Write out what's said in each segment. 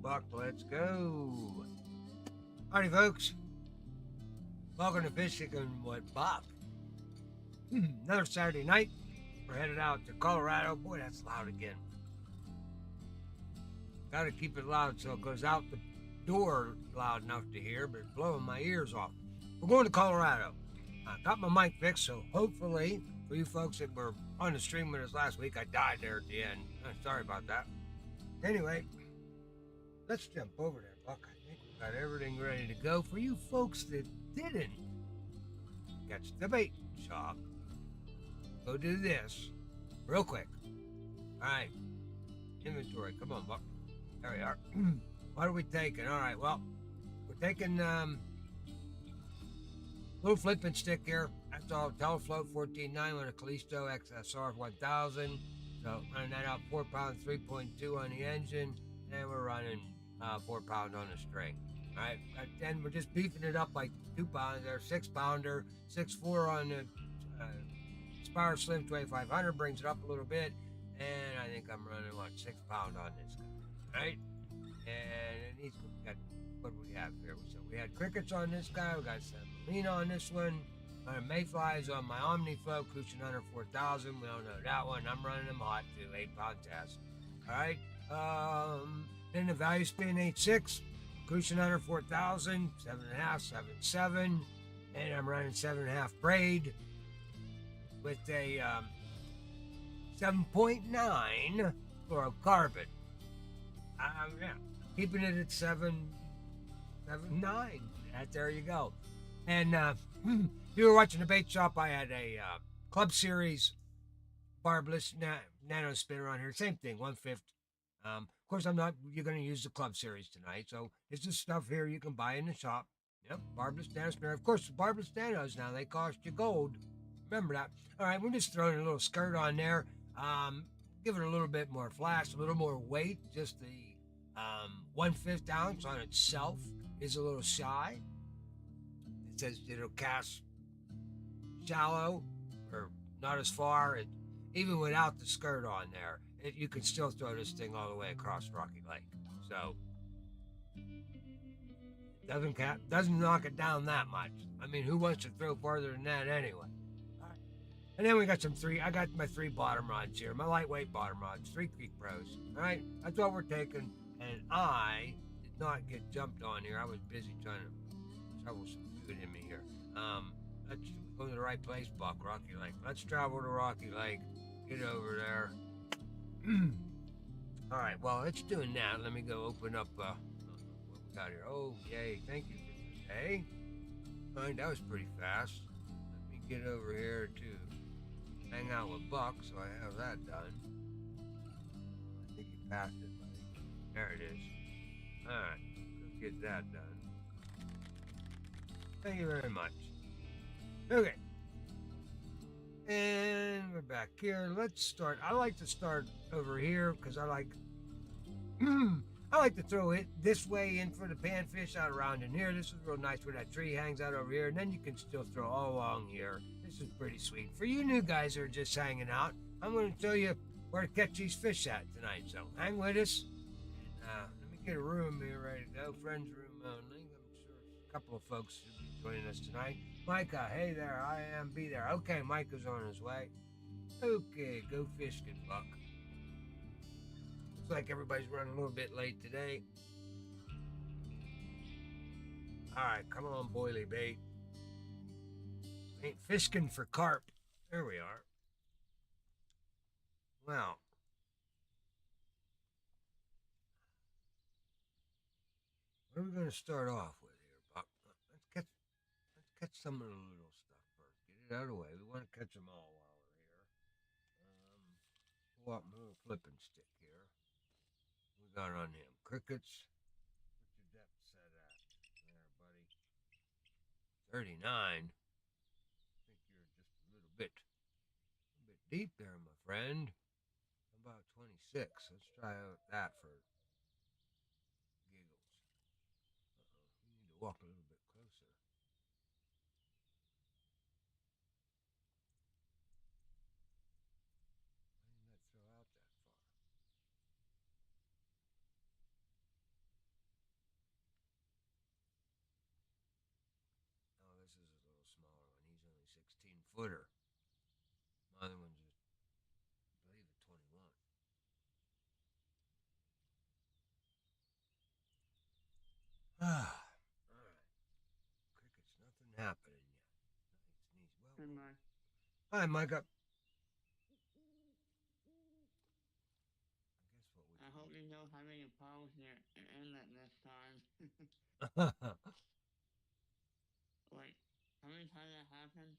Buck. Let's go. Howdy, folks. Welcome to Fishkin with Bob. Another Saturday night. We're headed out to Colorado. Boy, that's loud again. Got to keep it loud so it goes out the door loud enough to hear, but it's blowing my ears off. We're going to Colorado. I got my mic fixed, so hopefully, for you folks that were on the stream with us last week, I died there at the end. Sorry about that. Anyway, let's jump over there, Buck. I think we got everything ready to go. For you folks that didn't catch the bait shop, go do this real quick. All right, inventory. Come on, Buck. There we are. What are we taking? All right, well, we're taking little flipping stick here. That's all. Telefloat 14.9 with a Callisto XSR 1000. So running that out 4 pounds, 3.2 on the engine, and we're running 4 pound on the string. All right, and we're just beefing it up like 2 pounds there, 6 pounder, 6.4 on the Spire Slim 2500 brings it up a little bit, and I think I'm running 6 pound on this guy. All right, and he's got, what do we have here? So we had crickets on this guy. We got some lean on this one. Mayflies on my OmniFlow Cushion Hunter 4000. We don't know that one. I'm running them hot too, 8 pound test. All right. Then the value spin 8.6, Cushion Hunter 4000, 7.5, 7.7, and I'm running 7.5 braid with a 7.9 fluorocarbon. Yeah, keeping it at 7.9. There you go. And if you were watching the bait shop, I had a Club Series barbless nano spinner on here. Same thing, 1/5. Of course, you're going to use the Club Series tonight. So it's just stuff here you can buy in the shop. Yep, barbless nano spinner. Of course, the barbless nanos now, they cost you gold. Remember that. All right, we're just throwing a little skirt on there. Give it a little bit more flash, a little more weight. Just the 1/5 ounce on itself is a little shy. It says it'll cast shallow or not as far. Even without the skirt on there, you can still throw this thing all the way across Rocky Lake. So doesn't knock it down that much. I mean, who wants to throw farther than that anyway? All right. And then we got I got my 3 bottom rods here, my lightweight bottom rods, 3 Creek Pros. All right, that's what we're taking. And I did not get jumped on here. I was busy trying to shovel some food in me here. Let's go to the right place, Buck. Rocky Lake. Let's travel to Rocky Lake. Get over there. All right. Well, it's doing that. Let me go open up what we got here. Oh, yay! Thank you for today. All right, that was pretty fast. Let me get over here to hang out with Buck, so I have that done. I think you passed it, buddy. There it is. All right, let's get that done. Thank you very much. Okay. And we're back here. Let's start. I like to start over here because I like to throw it this way in for the panfish out around in here. This is real nice where that tree hangs out over here. And then you can still throw all along here. This is pretty sweet. For you new guys who are just hanging out, I'm going to tell you where to catch these fish at tonight. So hang with us. And let me get a room here ready to go. Friends room only. I'm sure a couple of folks should be joining us tonight. Micah, hey there, I am be there. Okay, Micah's on his way. Okay, go Fishkin, Buck. Looks like everybody's running a little bit late today. All right, come on, boilie bait. Ain't Fishkin for carp. There we are. Well, what are we going to start off with here, Buck? Let's catch some of the little stuff first. Get it out of the way. We want to catch them all while we're here. Pull up my little flipping stick here. We got on them crickets. What's your depth set at? There, buddy. 39. I think you're just a little bit deep there, my friend. About 26. Let's try out that for giggles. We need to walk a little bit closer. Why didn't that throw out that far? footer. My other one's just, I believe, a 21. Ah, all right. Crickets, nothing happening yet. Nice, nice. Hey, Well, Mike. hi, Micah. I guess what we I can hope you don't have any problems with your internet this time. do. Like, how many times that happened?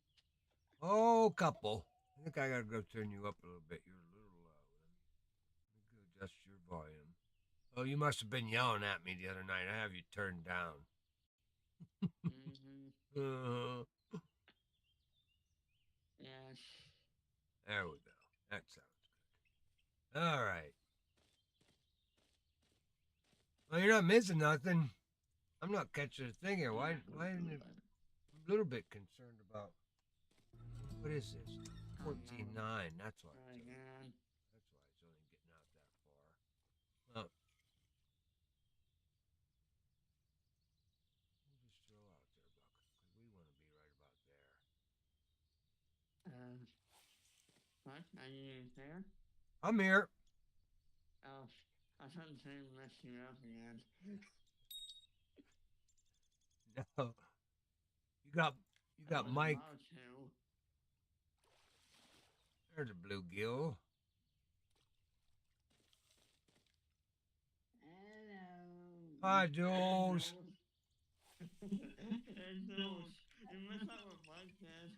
Oh, couple. I think I gotta go turn you up a little bit. You're a little low. Let me go adjust your volume. Oh, you must have been yelling at me the other night. I have you turned down. Mm-hmm. Uh, Yes. there we go. That sounds good. All right. Well, you're not missing nothing. I'm not catching a thing here. Why isn't it? I'm a little bit concerned about what is this? Oh, no. 14.9. That's why. Oh, man. That's why it's only getting out that far. We'll just throw out there, Buck, because we want to be right about there. What? Are you there? I'm here. Oh, I thought the same messed you up again. No, you got you I got was Mike. about to. There's a bluegill. Hello. Hi, Hey, Jules. Jules. Hey, Jules. You missed out what Mike did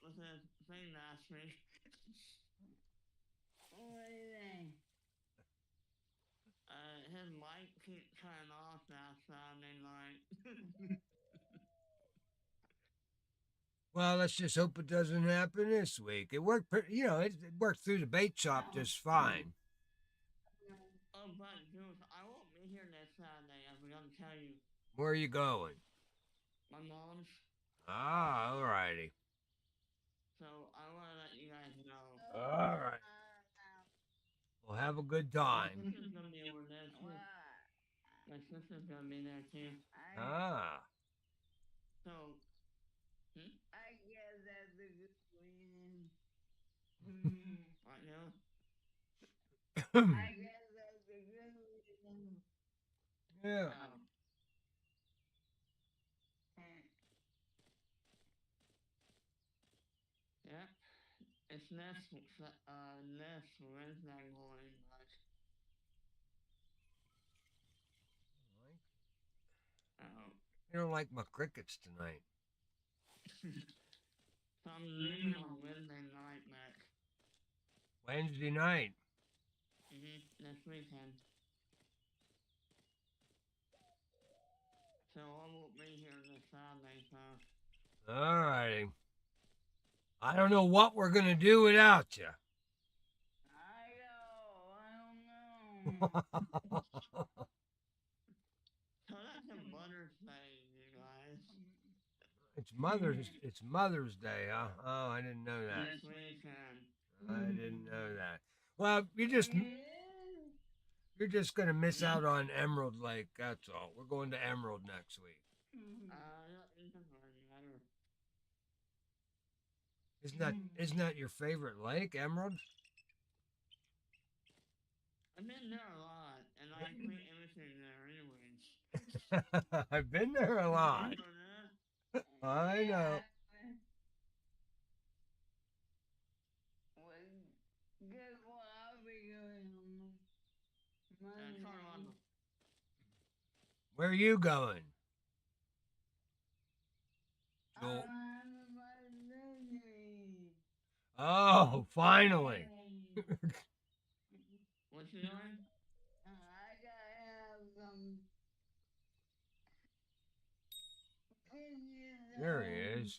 with his thing last week. What is that? His mic keeps turning off that Saturday night. Well, let's just hope it doesn't happen this week. It worked, it worked through the bait shop Oh. just fine. Oh, but Jules, I won't be here this Saturday. I forgot to tell you. Where are you going? My mom's. Ah, alrighty. So I want to let you guys know. All right. Well, have a good My time. sister's gonna be over there too. My sister's gonna be there too. Ah. So, I guess that's a good reason. what now? I guess that's a good reason. Yeah. Oh, yeah. It's next Wednesday morning, but oh. You don't like my crickets tonight. So I'm leaving on Wednesday night, Mac. Wednesday night. Next weekend. So I won't be here this Saturday, so. Alrighty. I don't know what we're gonna do without you. I don't know. So that's a Mother's Day, you guys. It's Mother's Day, huh? Oh, I didn't know that. Next weekend. I didn't know that. Well, you're just gonna miss out on Emerald Lake. That's all. We're going to Emerald next week. It doesn't really matter. Isn't that your favorite lake, Emerald? I've been there a lot, and I quit everything there anyways. I've been there a lot. You know that? I know. Well, guess what I'll be doing on Monday? Toronto. Where are you going? I'm Joel. having my birthday. Oh, finally. What you doing? I gotta have some pictures There he is.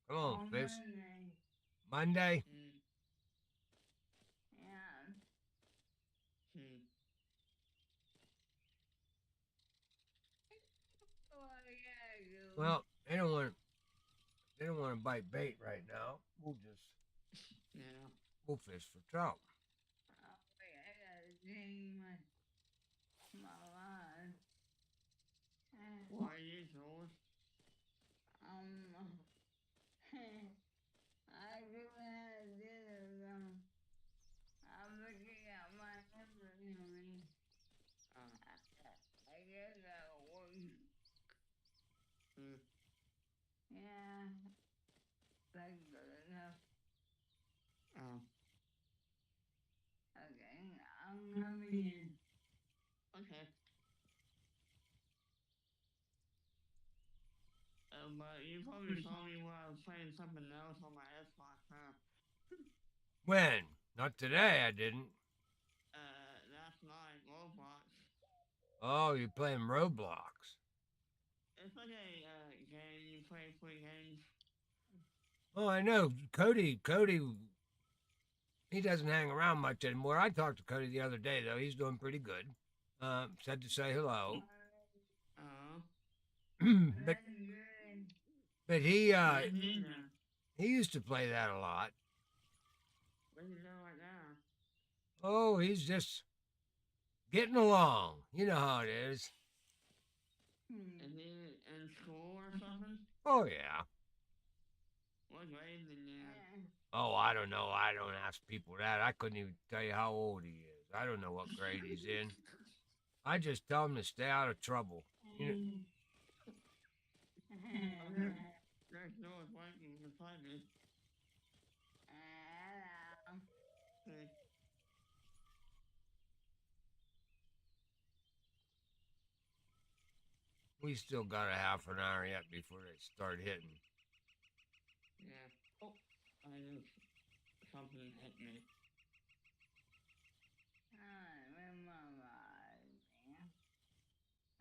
Come on, on Fish. Monday. Monday? Yeah. Oh, I gotta go. Well, they don't want to bite bait right now. We'll fish for trout. Oh, wait, I gotta change my life. Why are you, Jules? I do have this. I'm looking at my inventory. I guess that works. Hmm. Yeah, that's good enough. Oh. Okay, I'm coming in. Okay. But you probably saw me while I was playing something else on my Xbox, huh? When? Not today, I didn't. Last night, Roblox. Oh, you're playing Roblox. It's like a game you play free games. Oh, I know. Cody, he doesn't hang around much anymore. I talked to Cody the other day, though. He's doing pretty good. Said to say hello. Oh. but That's good. but What is he doing? he used to play that a lot. What is he doing right now? Oh, he's just getting along. You know how it is. Is he in school or something? Oh yeah. What grade is he in? Oh, I don't know. I don't ask people that. I couldn't even tell you how old he is. I don't know what grade he's in. I just tell him to stay out of trouble. You know, Oh, there's no working beside me. Hello. See? we still got a half an hour yet before they start hitting. Yeah. Oh, I just something hit me.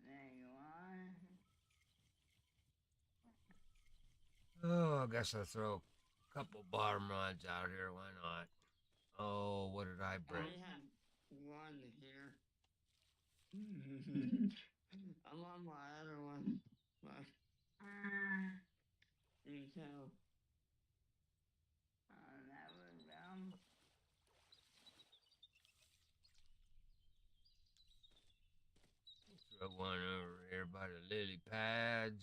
There you are. Oh, I guess I'll throw a couple bottom rods out here. Why not? Oh, what did I I break? only had one here. I'm on my other one. But you can tell. That was dumb. Throw one over here by the lily pads.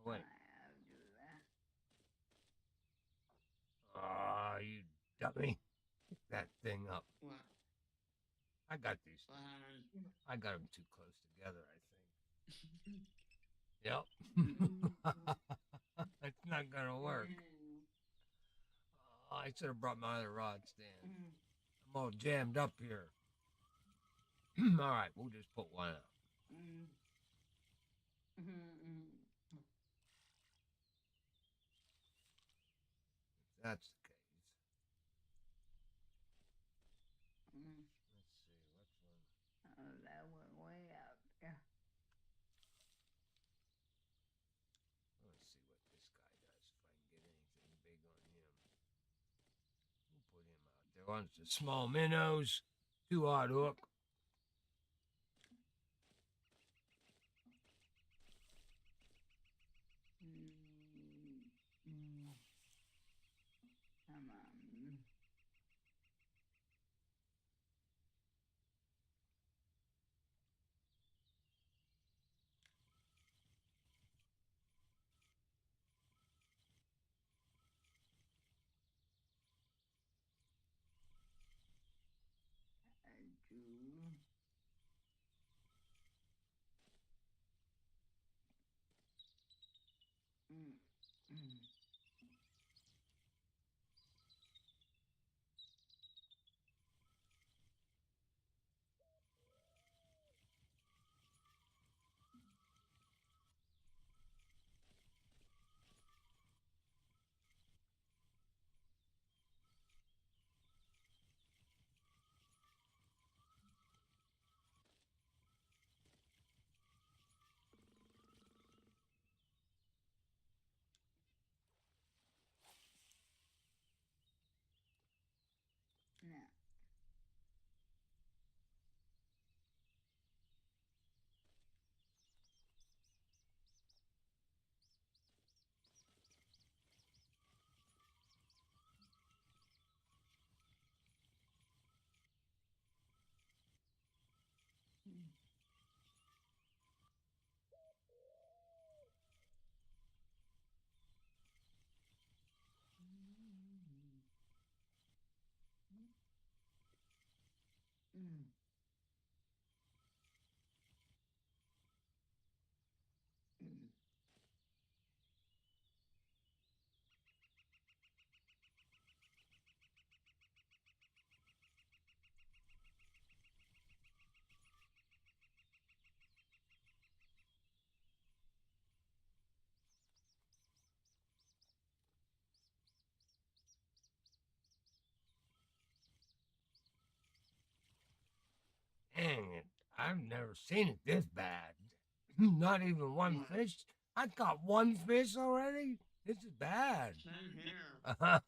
Oh, wait. I'll do that. Oh, you dummy. Pick that thing up. What? I got these. What happened? I got them too close together, I think. Yep. It's not going to work. Oh, I should have brought my other rod stand. I'm all jammed up here. All right, we'll just put one out. If that's the case. Let's see, what's one? Oh, that went way up there. Let's see what this guy does. If I can get anything big on him. We'll put him out there. On the small minnows. 2-aught hook. Come on. Do. Dang it. I've never seen it this bad. Not even one fish. I caught one fish already. This is bad. Same here. What I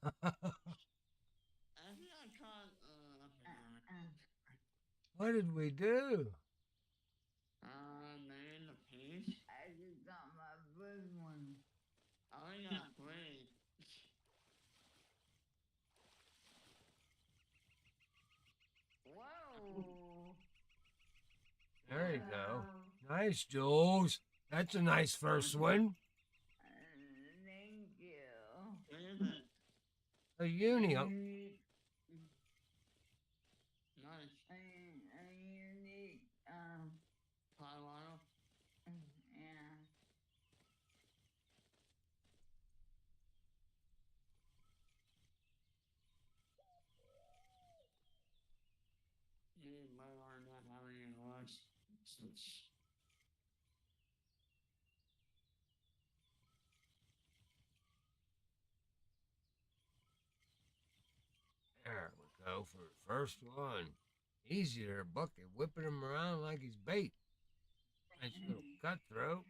think I caught, did we do? maybe the piece. I just got my first one. I only got 3. Whoa. There you go. Nice, Jules. That's a nice first one. Thank you. What is it? A uni. Nice. A unique, Colorado. yeah. Me and my are not having any luck. There we go for the first one. Easy there, Bucket. Whipping him around like he's bait. Nice little cutthroat.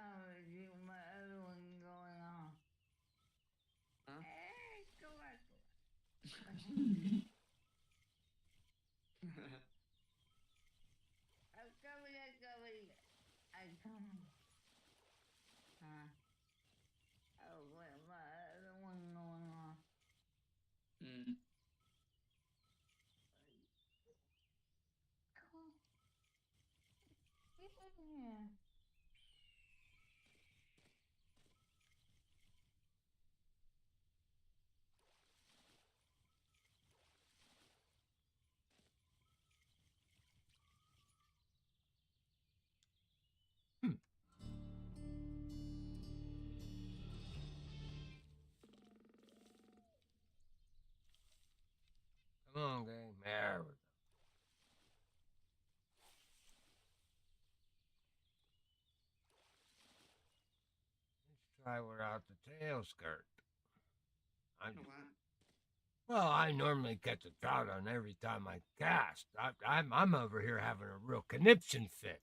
Oh, you my other one going off. Huh? Hey, go back. I'm coming, I'm coming. I'm coming. Huh? Oh, wait, my other one going off. Mm. Come. Get in here. Come on, gang. There we go. Let's try without the tail skirt. Well, I normally catch a trout on every time I cast. I'm over here having a real conniption fit.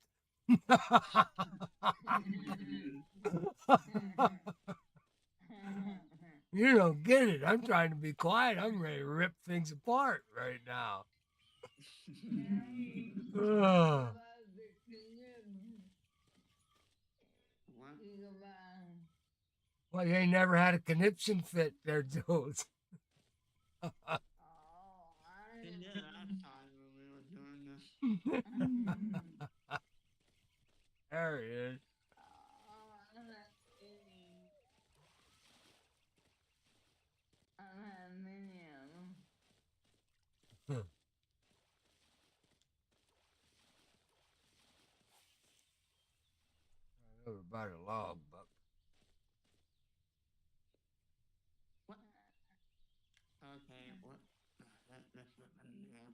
You don't get it. I'm trying to be quiet. I'm ready to rip things apart right now. Ugh. What? Well, you ain't never had a conniption fit there, Jules. Oh, He did last time when we were doing this. There he is. I'm not kidding. over by the log, Buck. What? Okay, what? That's what I'm doing.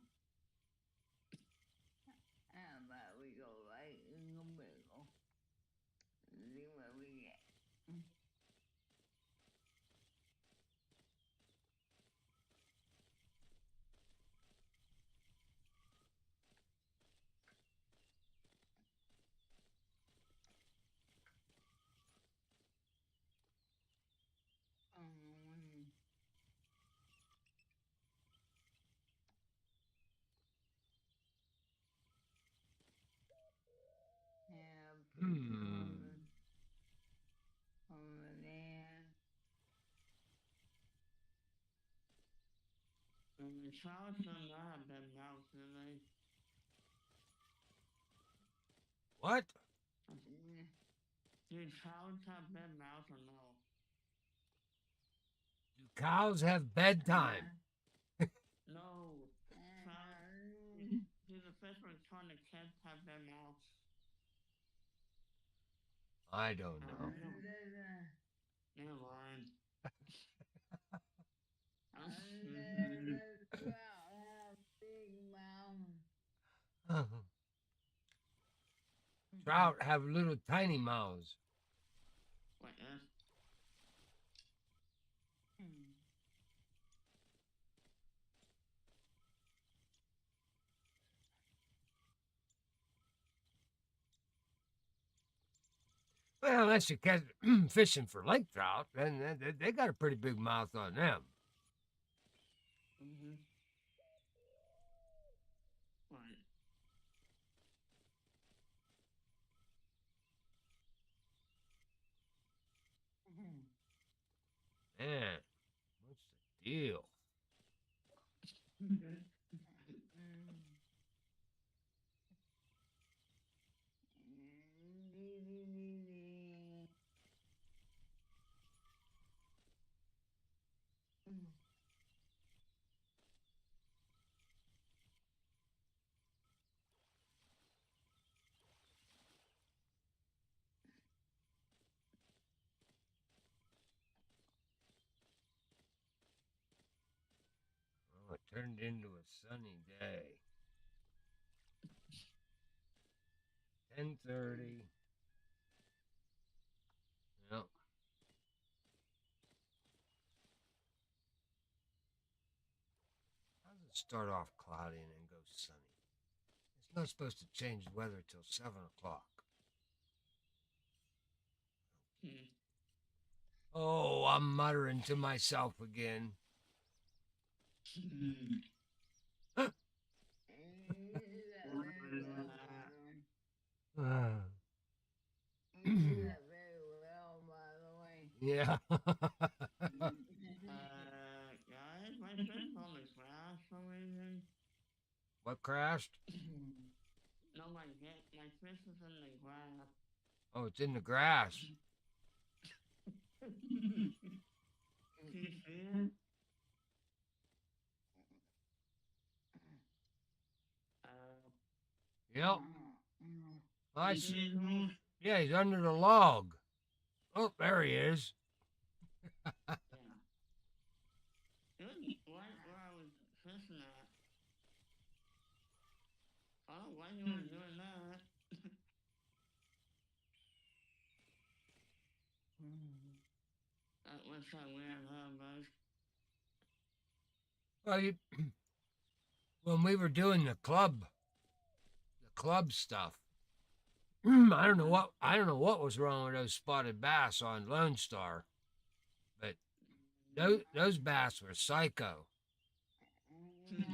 How about we go right in the middle? See what we get. Um, yeah, put over there. The Trout should not have been mouse, did they? What? Do Trouts have been mouse or no? Do cows have bedtime? No. Trout. Do the fish return to kids have been mouse? I don't know. Never mind. Trout have little tiny mouths. What is? Well, unless you catch fishing for lake trout, then they got a pretty big mouth on them. Mm-hmm. Right. Man, what's the deal? Oh, it turned into a sunny day. 10:30. Yep. How does it start off cloudy and then go sunny? It's not supposed to change the weather till 7 o'clock. Oh, I'm muttering to myself again. Very well, by the way. Yeah. Guys, my fish on the grass for some reason. What crashed? No, my fish is in the grass. Oh, it's in the grass. Can you see it? Yep. I You see. see it? Yeah, he's under the log. Oh, there he is. Yeah. It was right where I was fishing at. I don't know why you were doing that. That was so weird, huh, bud? Well, when we were doing the club stuff, I don't know what was wrong with those spotted bass on Lone Star, but those bass were psycho. Yeah.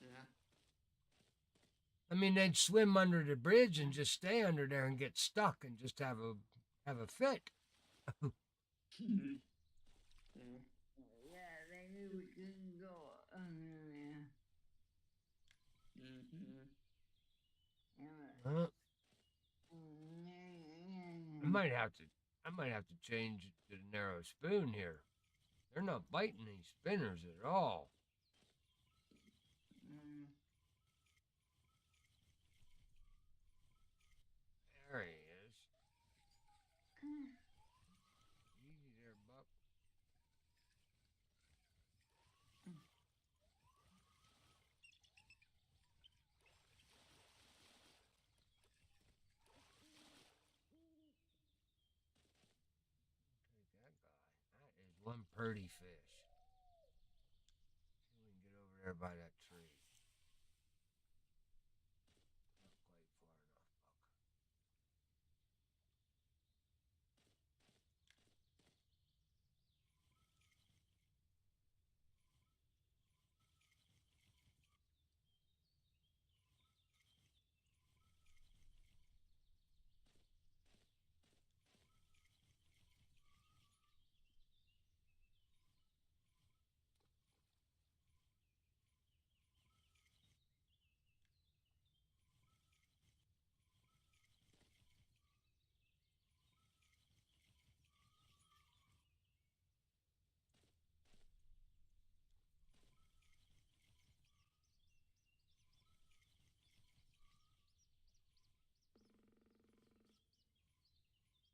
Yeah. I mean, they'd swim under the bridge and just stay under there and get stuck and just have a fit. Yeah, they knew we couldn't go under there. Huh? I might have to change to the narrow spoon here. They're not biting these spinners at all. There he is. one purdy fish. See if we can get over there by that tree.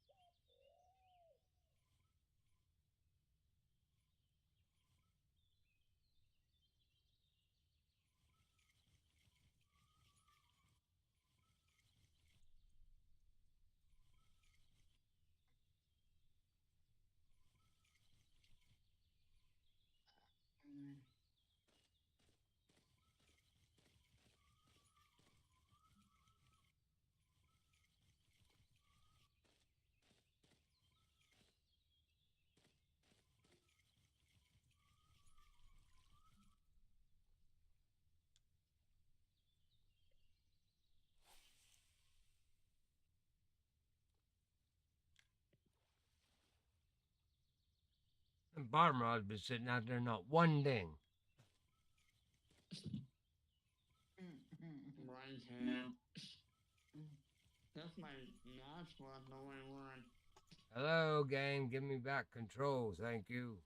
Not quite far enough, Buck. And bottom rod's been sitting out there, not one ding. Right here. That's my match was the way one. Hello, game. Give me back control. Thank you.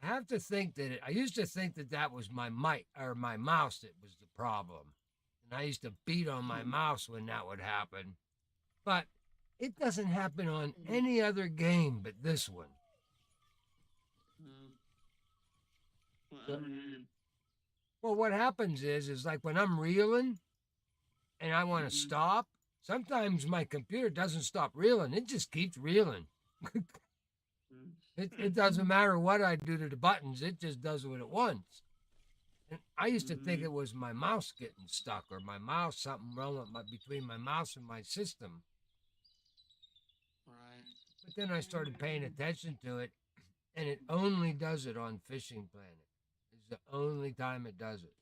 I have to think that I used to think that that was my mic or my mouse that was the problem. And I used to beat on my mouse when that would happen. But it doesn't happen on any other game but this one. Whatever game. Well, what happens is like when I'm reeling and I want to stop, sometimes my computer doesn't stop reeling. It just keeps reeling. It doesn't matter what I do to the buttons. It just does what it wants. And I used to think it was my mouse getting stuck or my mouse, something wrong with between my mouse and my system. Right. But then I started paying attention to it, and it only does it on Fishing Planet. It's the only time it does it.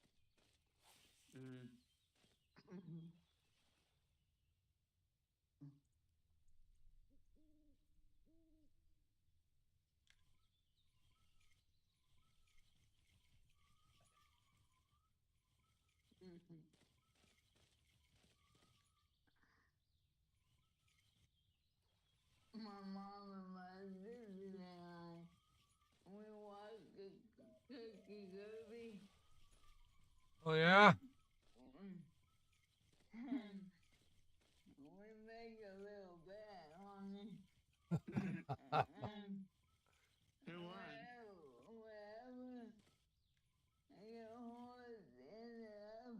My mom and my sister and I, we watched the Cookie Derby. Oh, yeah? And we make a little bet on it. And Who won? wherever your horse ended up,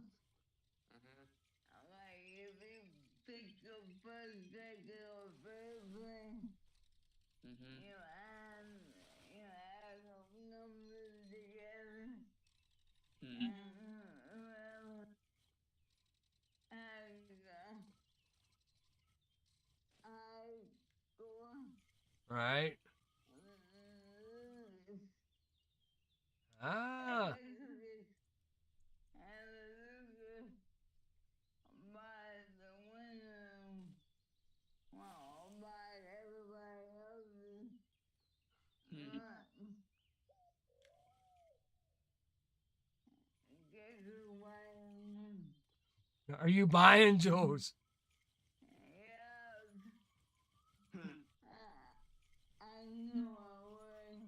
like if you pick the first, second, or third place, you add some numbers together, and whoever has high score Right? loses. Ah. And the loser buys the winner. Well, buys everybody else's. Guess who won? Are you buying, Joe's? Yeah. I knew I would.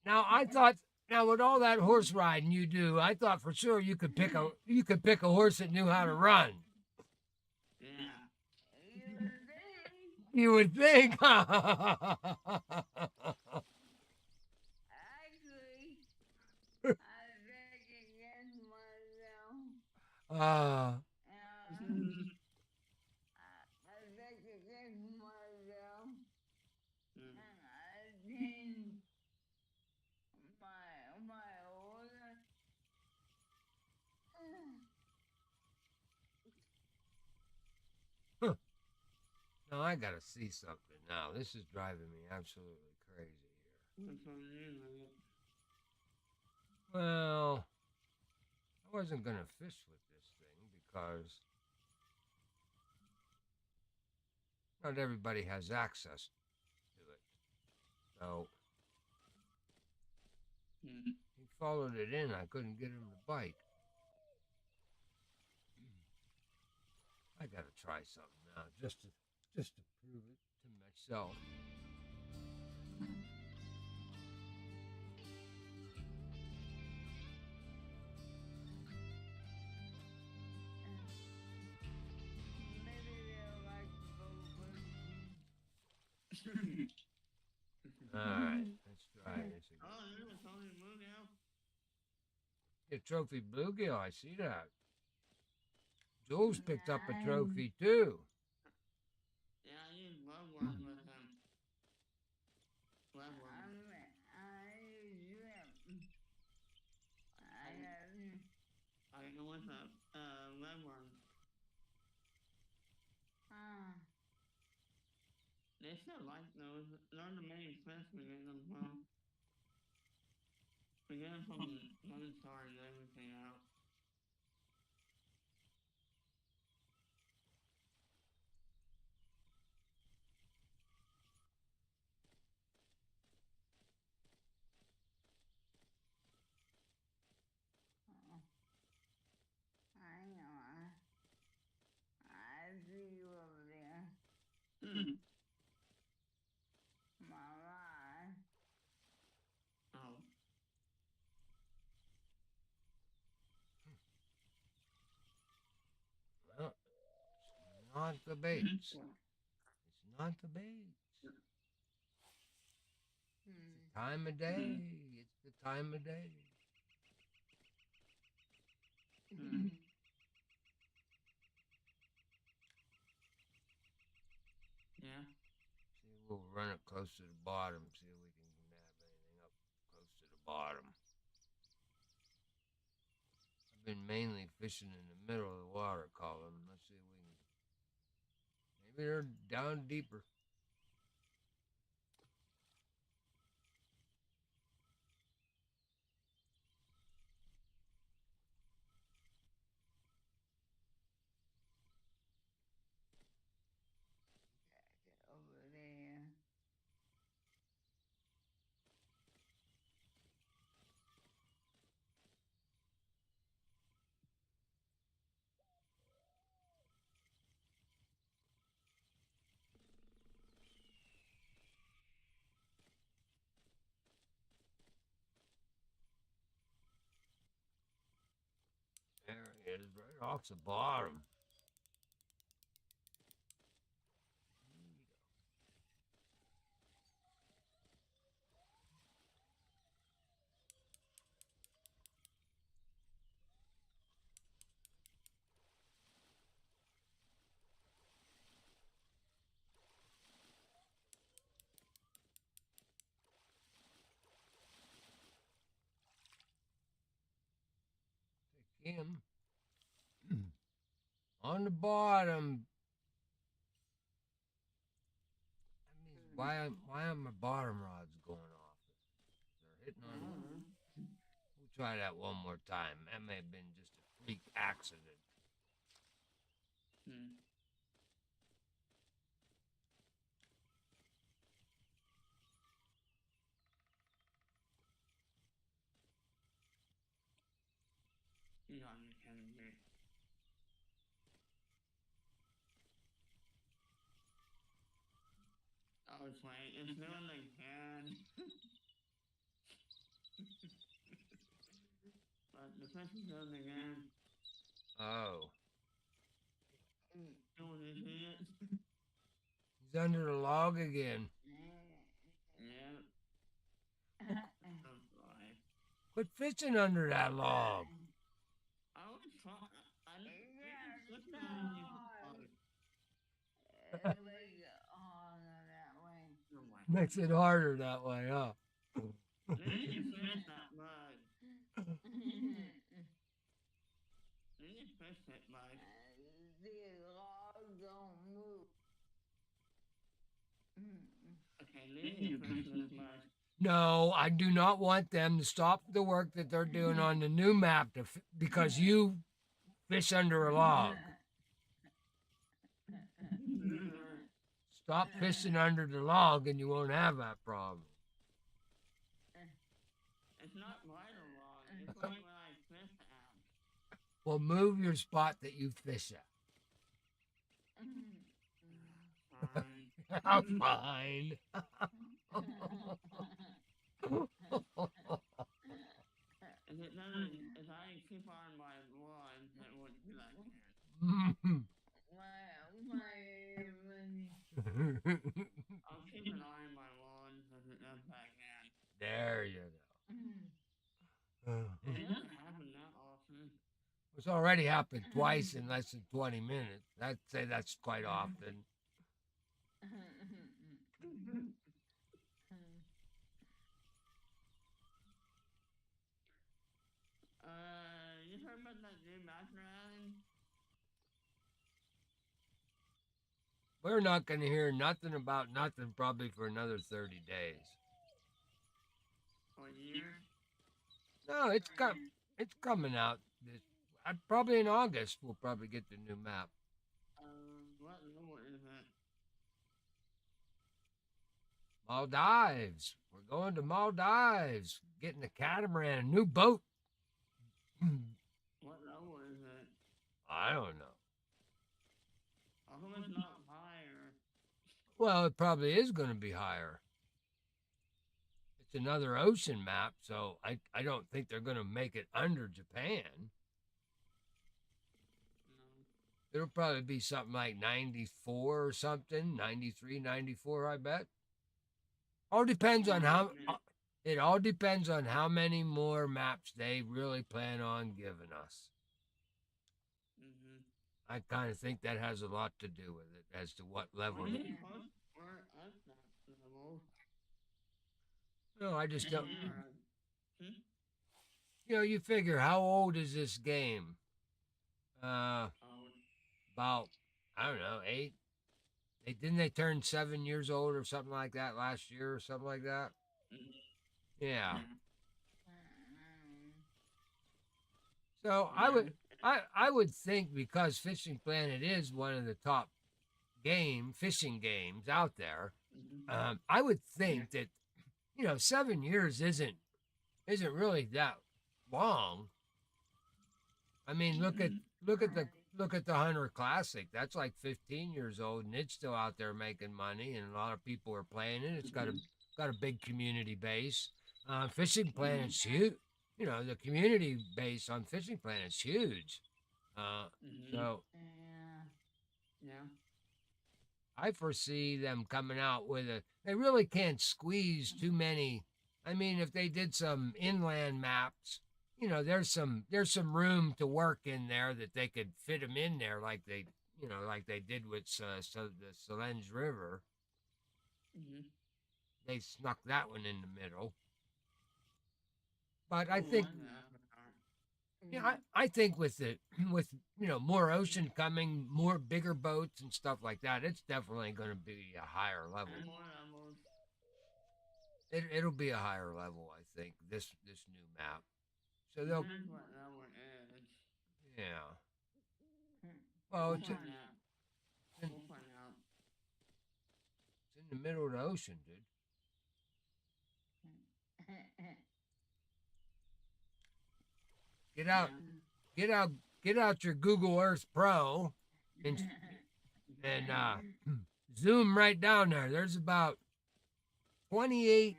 Now I thought, now with all that horse riding you do, I thought for sure you could pick a horse that knew how to run. Yeah. You would think. Actually, I second myself. uh, I second myself. And I changed my order. now I gotta see something now. This is driving me absolutely crazy here. What's on you, man? Well, I wasn't gonna fish with this thing because not everybody has access to it. So Hmm. he followed it in. I couldn't get him to bite. I gotta try something now, just to prove it to myself. Maybe they'll like both of All right, let's try this Oh, again. you were telling me to move now? A trophy bluegill. I see that. Jules picked up a Nice. trophy too. Yeah, I used love one with him. Love one. I shrimp. I I go with a love one. They still like those. They're the main fish we get them from. We get them from one star and everything else. I know. I see you over there. Mama. Oh. Well, it's not the baits. It's not the baits. It's the time of day. It's the time of day. Yeah. See, we'll run it close to the bottom. See if we can nab anything up close to the bottom. I've been mainly fishing in the middle of the water column. Let's see if we can. Maybe they're down deeper. Over there. There he is, right off the bottom. Take him. On the bottom. That means why are my bottom rods going off? They're hitting on. We'll try that one more time. That may have been just a freak accident. You got me kidding me. this way. It's doing they can. But the fish is doing it again. Oh. Don't you see it? He's under the log again. Yeah. I'm sorry. Quit fishing under that log. I was trying. I didn't Yeah, look it's at not you. hard. It makes it harder that way. Oh my. Makes it harder that way, huh? Then you fish that mud. Then you fish it, bud. The log don't move. Okay, then you fish this mud. No, I do not want them to stop the work that they're doing on the new map because you fish under a log. Stop fishing under the log and you won't have that problem. It's not right or wrong. It's like when I fish at. Well, move your spot that you fish at. Fine. I'm fine. If I keep on my one, it wouldn't be like that. I'll keep an eye on my one if I can. There you go. It doesn't happen that often. It's already happened twice in less than 20 minutes. I'd say that's quite often. You heard about that new master island? We're not going to hear nothing about nothing probably for another 30 days. Or years? No, it's coming out. Probably in August we'll probably get the new map. What level is it? Maldives. We're going to Maldives. Getting a catamaran, a new boat. What level is it? I don't know. How come it's not higher? Well, it probably is going to be higher. It's another ocean map, so I don't think they're going to make it under Japan. No. It'll probably be something like 94 or something, 93, 94, I bet. All depends on how. It all depends on how many more maps they really plan on giving us. Mm-hmm. I kind of think that has a lot to do with it as to what level. We're at that level. No, I just don't. Hmm? You know, you figure how old is this game? About I don't know, 8. Didn't they turn 7 years old or something like that last year or something like that? Yeah. So I would think because Fishing Planet is one of the top fishing games out there, I would think that 7 years isn't really that long. I mean, look at the Hunter Classic. That's like 15 years old, and it's still out there making money, and a lot of people are playing it. It's got a big community base. Fishing Planet's huge. The community base on Fishing Planet's huge. So yeah, I foresee them coming out with they really can't squeeze too many. I mean, if they did some inland maps, there's some room to work in there that they could fit them in there like they did with the Solenge River. Mm-hmm. They snuck that one in the middle. But I think, I think with more ocean coming, more bigger boats and stuff like that, it's definitely going to be a higher level. It'll be a higher level, I think. This new map. So they'll. Yeah. Well, it's in the middle of the ocean, dude. Get out your Google Earth Pro and zoom right down there. There's about 28,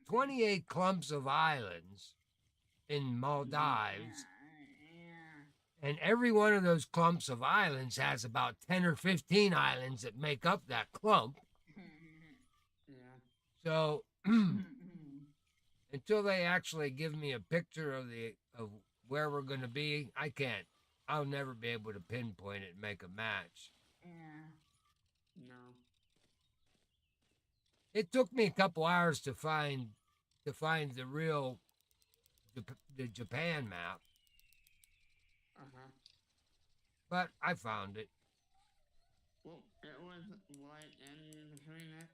28 clumps of islands in Maldives, Yeah. and every one of those clumps of islands has about 10 or 15 islands that make up that clump. Yeah. So until they actually give me a picture of where we're going to be, I can't. I'll never be able to pinpoint it and make a match. Yeah. No. It took me a couple hours to find the real the Japan map, Uh-huh. but I found it. Well, it was white and between it.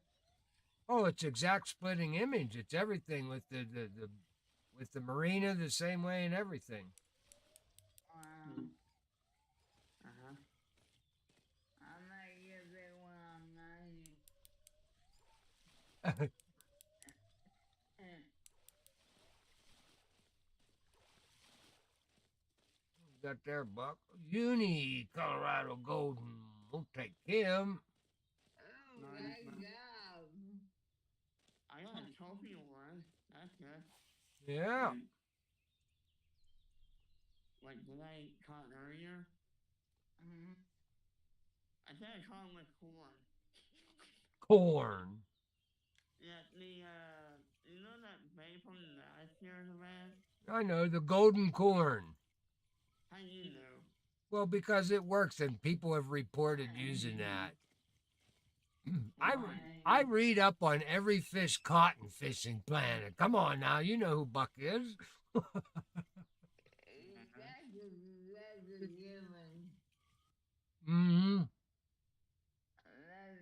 Oh, it's exact splitting image. It's everything with the with the marina the same way and everything. Wow. Uh-huh. I might give it one night. Got there, Buck. Uni, Colorado Golden. We'll take him. Oh Nice, my man. god. I got a trophy award. That's good. Yeah. Like, did I caught earlier? Mhm. I think I caught him with corn. Corn. Yeah, you know that bay from last year's event? I know, the golden corn. How you know? Well, because it works and people have reported using that. I, Why? I read up on every fish caught in Fishing Planet. Come on now, you know who Buck is. That's a given. Mm-hmm. That's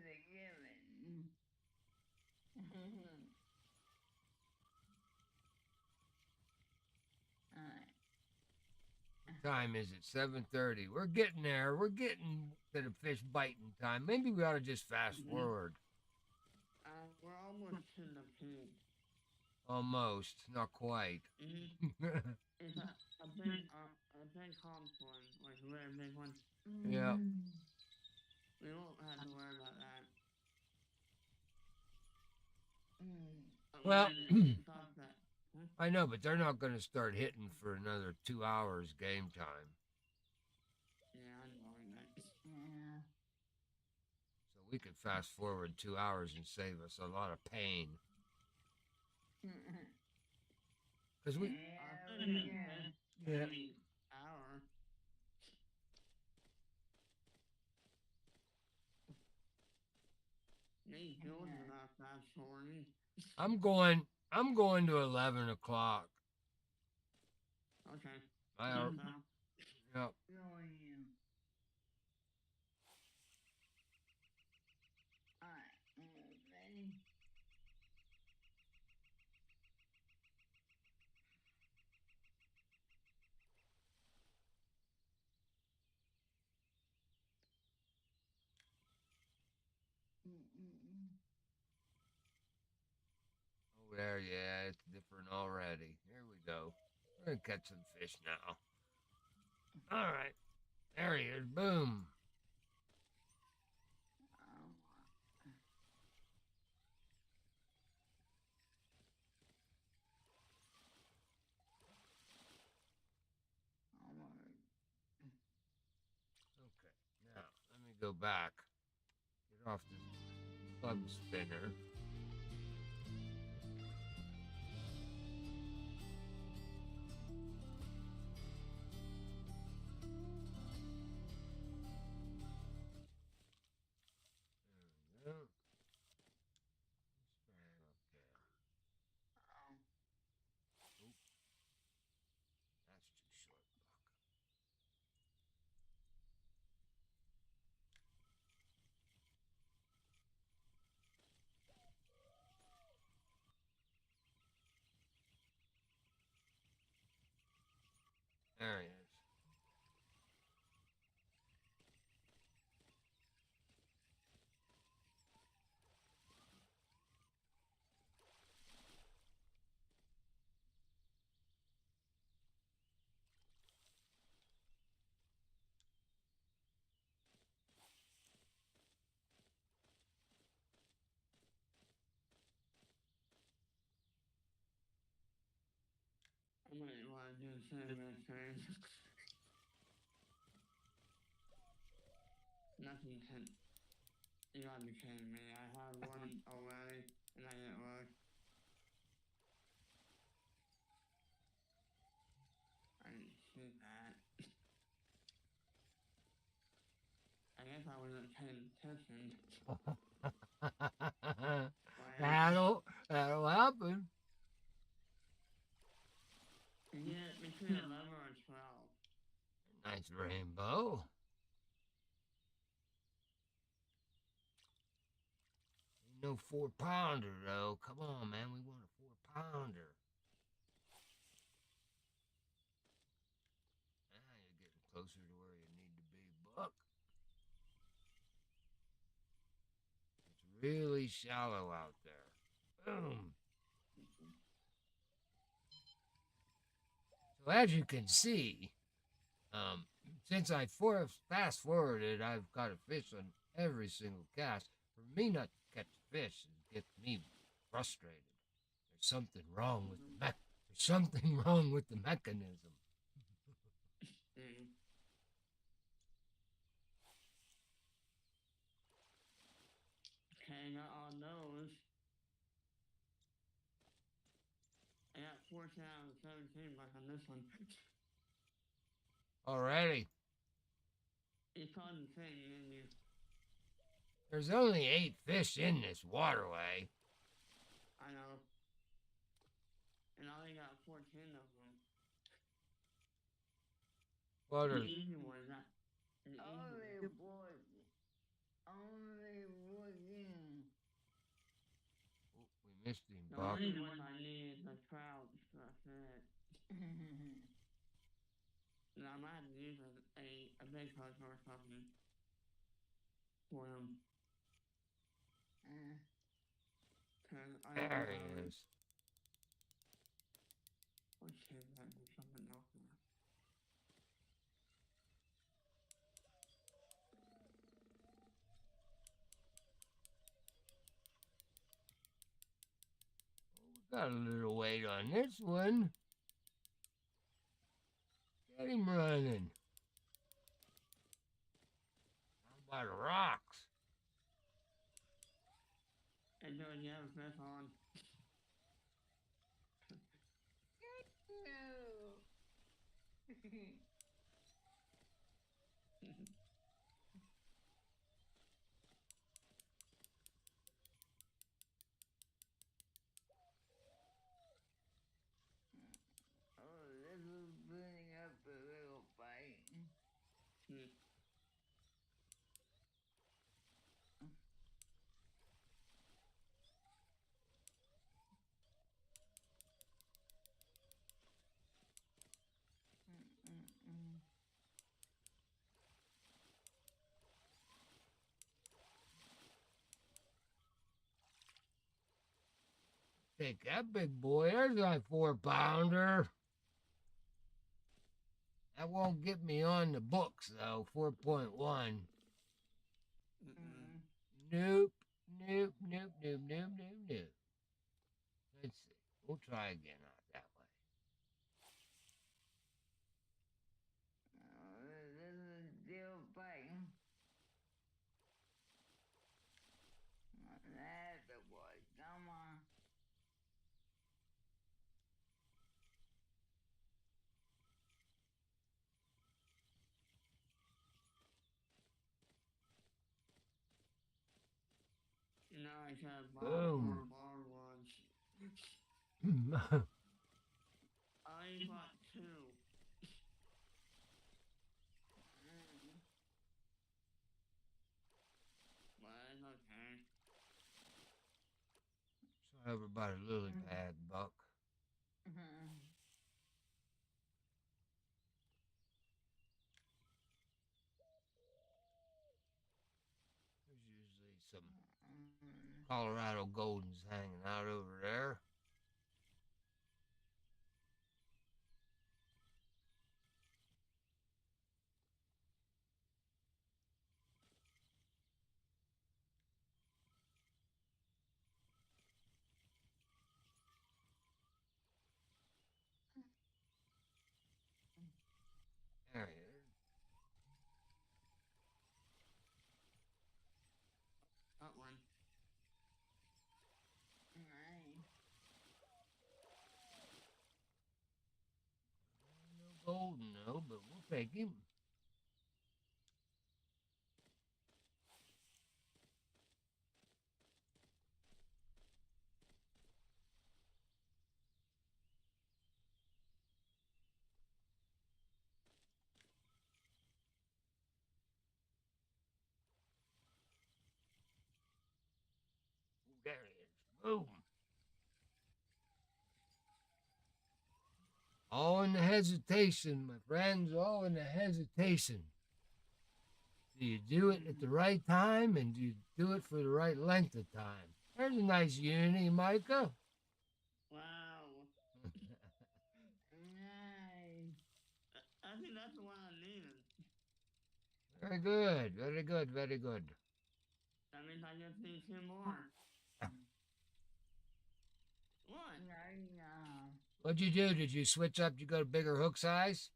a given. Alright. What time is it? 7:30. We're getting there. We're getting to the fish biting time. Maybe we ought to just fast forward. We're almost to the peak. Almost. Not quite. It's a big confluence, like a very big one. Yeah. We won't have to worry about that. Well, Stop that. Huh? I know, but they're not going to start hitting for another 2 hours game time. Yeah, I know that. Yeah. So we could fast forward 2 hours and save us a lot of pain. Because we. I'll take a Yeah. hour. Nate Jones is not fast forwarding. I'm going to 11 o'clock. Okay. I Yeah. Yep. Knowing you. Alright. Ready? Oh, there, yeah, it's different already. Here we go. We're going to catch some fish now. All right. There he is. Boom. Okay. Now, let me go back. Get off this plug spinner. There we go. That's too short, Buck. There he is. do the same thing. Nothing can. You gotta be kidding me. I have one already and I didn't work. I didn't see that. I guess I wasn't paying attention. That'll happen. You get between 11 or 12. Nice rainbow. Ain't no 4-pounder though. Come on, man. We want a 4-pounder. Now you're getting closer to where you need to be, Buck. It's really shallow out there. Boom. So as you can see, since I fast forwarded, I've got a fish on every single cast. For me not to catch fish gets me frustrated. There's something wrong with the There's something wrong with the mechanism. Okay, got all those. I got 14 out of 17 back on this one. Alrighty. You caught the thing, didn't you? There's only 8 fish in this waterway. I know. And I only got 14 of them. What The are easy ones, not the easy Only ones. boy. Only working. we missed him, The Buck. only one I need is the trout, so that's it. And I might have to use a big hook or something for him. There he is. Let's see if I can do something else now. Got a little weight on this one. Get him running. How about the rocks? And then you have a fish on. Oh, this is building up a little fight. Take that big boy. There's my 4-pounder. That won't get me on the books, though. 4.1. Nope. Nope, nope, nope, nope, nope, nope. Let's see. We'll try again out that way. Oh, this is still fighting. That's the boy. Come on. You know, I should have bought Boom. more bar ones. I bought 2. But it's okay. Sorry about a lily pad, Buck. There's usually some Colorado Goldens hanging out over there. Thank you. There it is. Boom. All in the hesitation, my friends. All in the hesitation. Do you do it at the right time, and do you do it for the right length of time? There's a nice unity, Micah. Wow. Nice. I think that's the one I needed. Very good. Very good. Very good. That means I just need two more. What? Yeah. What'd you do? Did you switch up? Did you go to bigger hook size?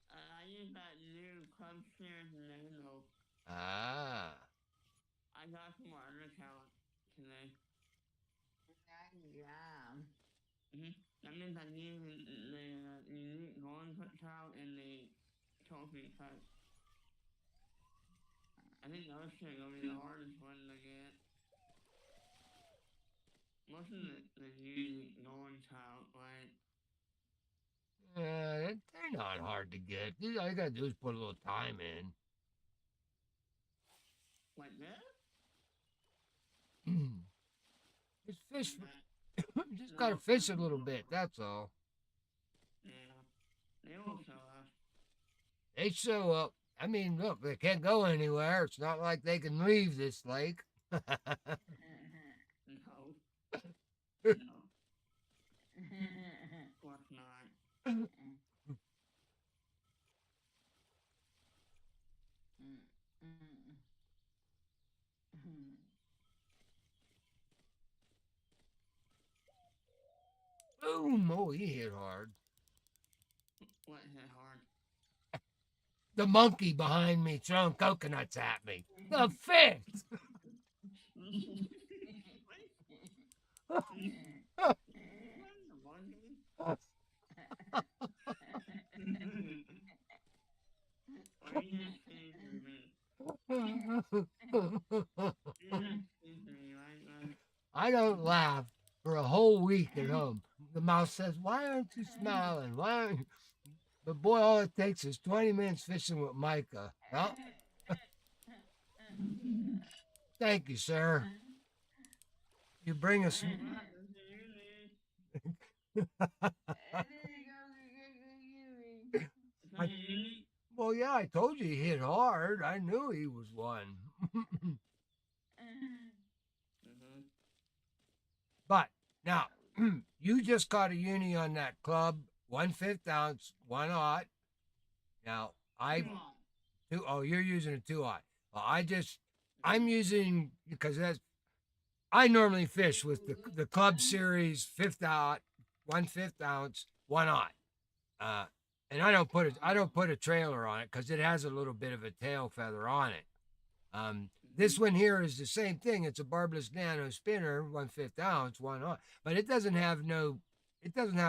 I used that new club shears nano. Ah. I got some other account today. Yeah. That means I need the unique golden foot trout and the trophy cut. I think those two are gonna be the hardest one to get. Most of the unique golden trout, right? They're not hard to get. All you gotta do is put a little time in. Like this? Just fish. That, Just gotta fish a little bit. That's all. Yeah. They will show us. They show up. I mean, look, they can't go anywhere. It's not like they can leave this lake. No. No. Of course not. Boom! Oh, he hit hard. What hit hard? The monkey behind me throwing coconuts at me. The fish! Are you just teasing me? You're just teasing me, right? I don't laugh for a whole week at home. The mouse says, "Why aren't you smiling? Why aren't you?" But boy, all it takes is 20 minutes fishing with Micah. Well, thank you, sir. You bring us. Well, yeah, I told you he hit hard. I knew he was one. But now, you just caught a uni on that club, 1/5 ounce, 1/0. Now, you're using a 2/0. Well, I'm using, because I normally fish with the club series 1/5 ounce, 1/0. And I don't put a trailer on it because it has a little bit of a tail feather on it. This one here is the same thing. It's a barbless nano spinner, 1/5 ounce, 1/0, but it doesn't have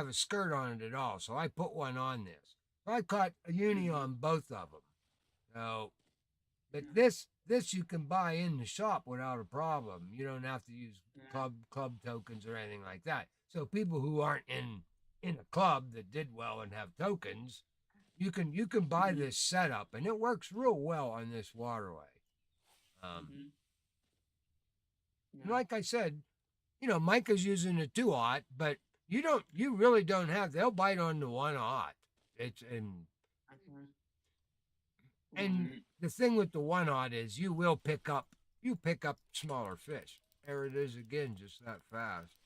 a skirt on it at all. So I put one on this. So I caught a uni on both of them. So, but this you can buy in the shop without a problem. You don't have to use club tokens or anything like that. So people who aren't in a club that did well and have tokens, you can buy this setup, and it works real well on this waterway. Like I said, Micah's using a 2/0, but you really don't have. They'll bite on the 1/0. It's and the thing with the 1/0 is you pick up smaller fish. There it is again, just that fast.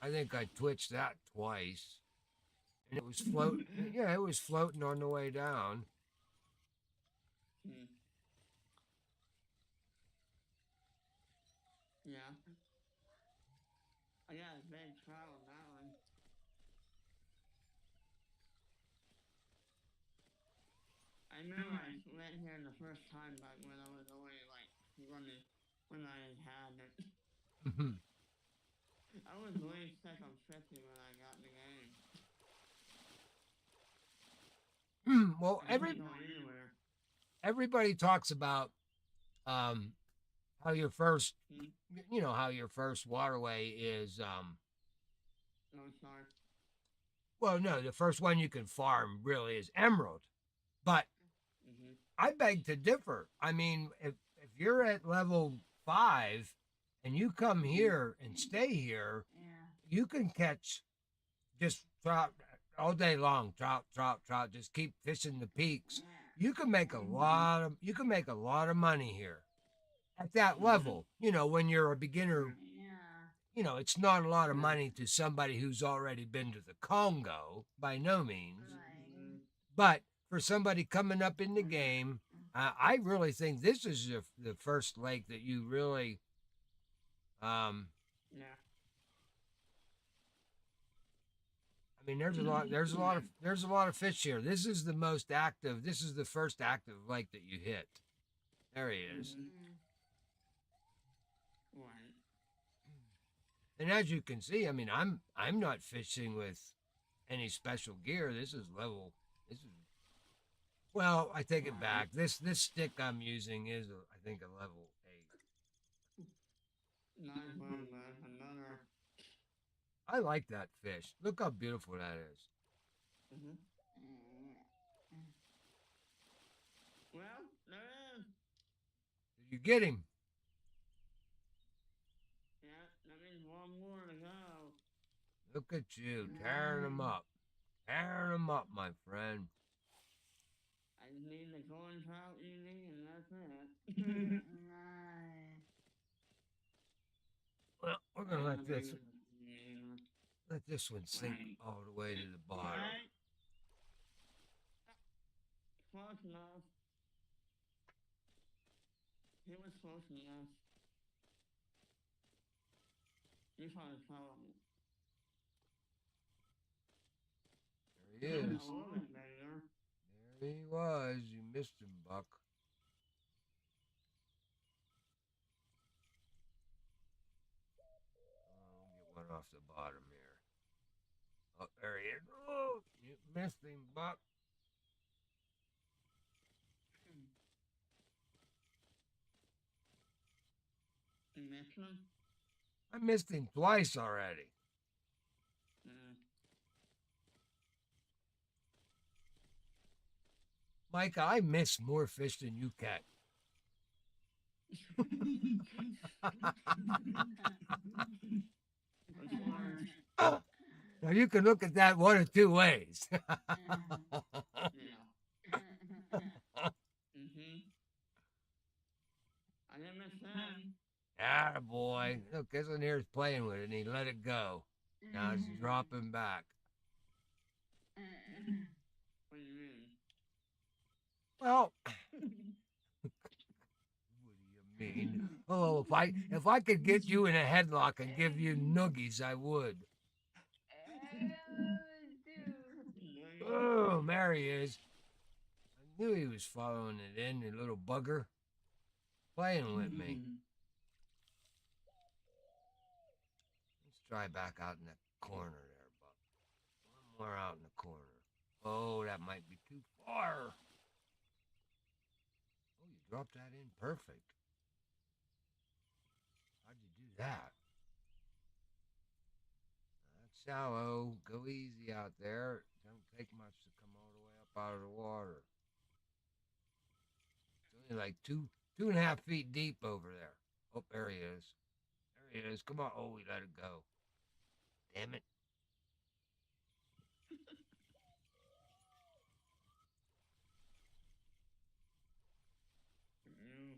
I think I twitched that twice, and it was floating. Yeah, it was floating on the way down. Yeah. I got a big trout on that one. I remember I went here the first time back when I was only like running when I had it. I was way sick on 50 when I got the game. Well, I can't go anywhere. everybody talks about um, how your first, Hmm? how your first waterway is. No, sorry. Well, no, the first one you can farm really is emerald, but Mm-hmm. I beg to differ. I mean, if you're at level 5 and you come here and stay here, Yeah. you can catch just trout all day long. Trout, trout, trout. Just keep fishing the peaks. You can make a lot of money here at that Mm-hmm. level. When you're a beginner, Yeah. it's not a lot of Yeah. money to somebody who's already been to the Congo by no means. Mm-hmm. Right. But for somebody coming up in the game, I really think this is the first lake that you really. Um, Yeah. I mean, there's a lot. There's a lot of. There's a lot of fish here. This is the most active. This is the first active lake that you hit. There he is. Mm-hmm. Mm. Right. And as you can see, I mean, I'm not fishing with any special gear. This is level. This is well. I take it Right. back. This stick I'm using is I think a level 8. Nice one, man. Another. I like that fish. Look how beautiful that is. Mm-hmm. Mm. Well, there is. Did you get him? Yeah, that means one more to go. Look at you tearing them Nice. up, tearing them up, my friend. I just need the corn trout eating, and that's it. Nice. Well, we're gonna And the let this biggest. Yeah. let this one sink Right. all the way to the bottom. Right. Close enough. He was close enough. You probably follow me. There he A is. little bit better. There he was. You missed him, Buck. We'll get one off the bottom here. Oh, there he is. Oh, you missed him, Buck. You missed him? I missed him twice already. Mm. Micah, I miss more fish than you catch. That's large. Now you can look at that one of two ways. Yeah. Mm-hmm. I didn't miss him. Ah, boy. Look, this one here is playing with it, and he let it go. Now it's dropping back. What do you mean? Well, what do you mean? Oh, if I could get you in a headlock and give you noogies, I would. Oh, there he is. I knew he was following it in, the little bugger. Playing with me. Let's try back out in the corner there, Buck. One more out in the corner. Oh, that might be too far. Oh, you dropped that in perfect. How'd you do that? That's shallow. Go easy out there. Don't take much to come all the way up out of the water. It's only like 2.5 feet deep over there. Oh, there he is. There he is. Come on. Oh, we let it go. Damn it. You.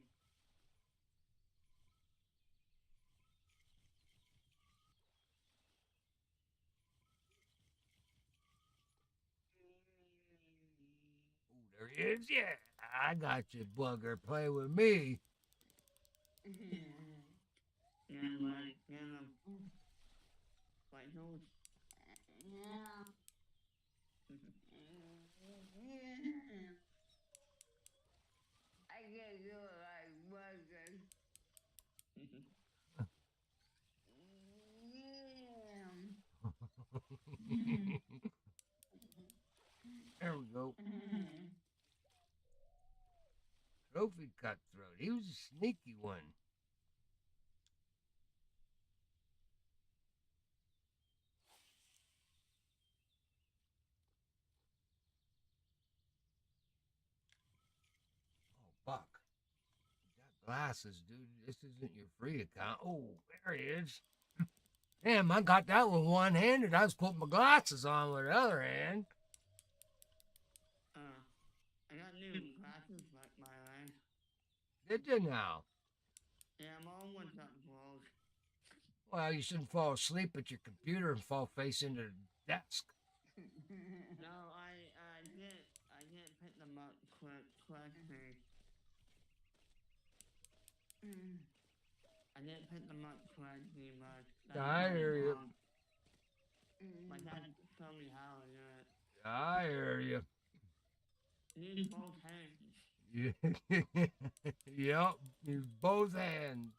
Oh, there he is. Yeah, I got you, bugger. Play with me. Yeah, buddy. Get him. Like those. Yeah. I get you like burgers. Yeah. There we go. trophy cutthroat. He was a sneaky one. Oh, Buck. You got glasses, dude. This isn't your free account. Oh, there he is. Damn, I got that with one handed. I was putting my glasses on with the other hand. I got new glasses, by the way. Did you now? Yeah, I'm all one's up close. Well, you shouldn't fall asleep at your computer and fall face into the desk. No, I didn't pick them up correctly. I didn't pick them up correctly, but I hear you. my dad showed me how to do it. I hear you. Use both hands. Yep, use both hands.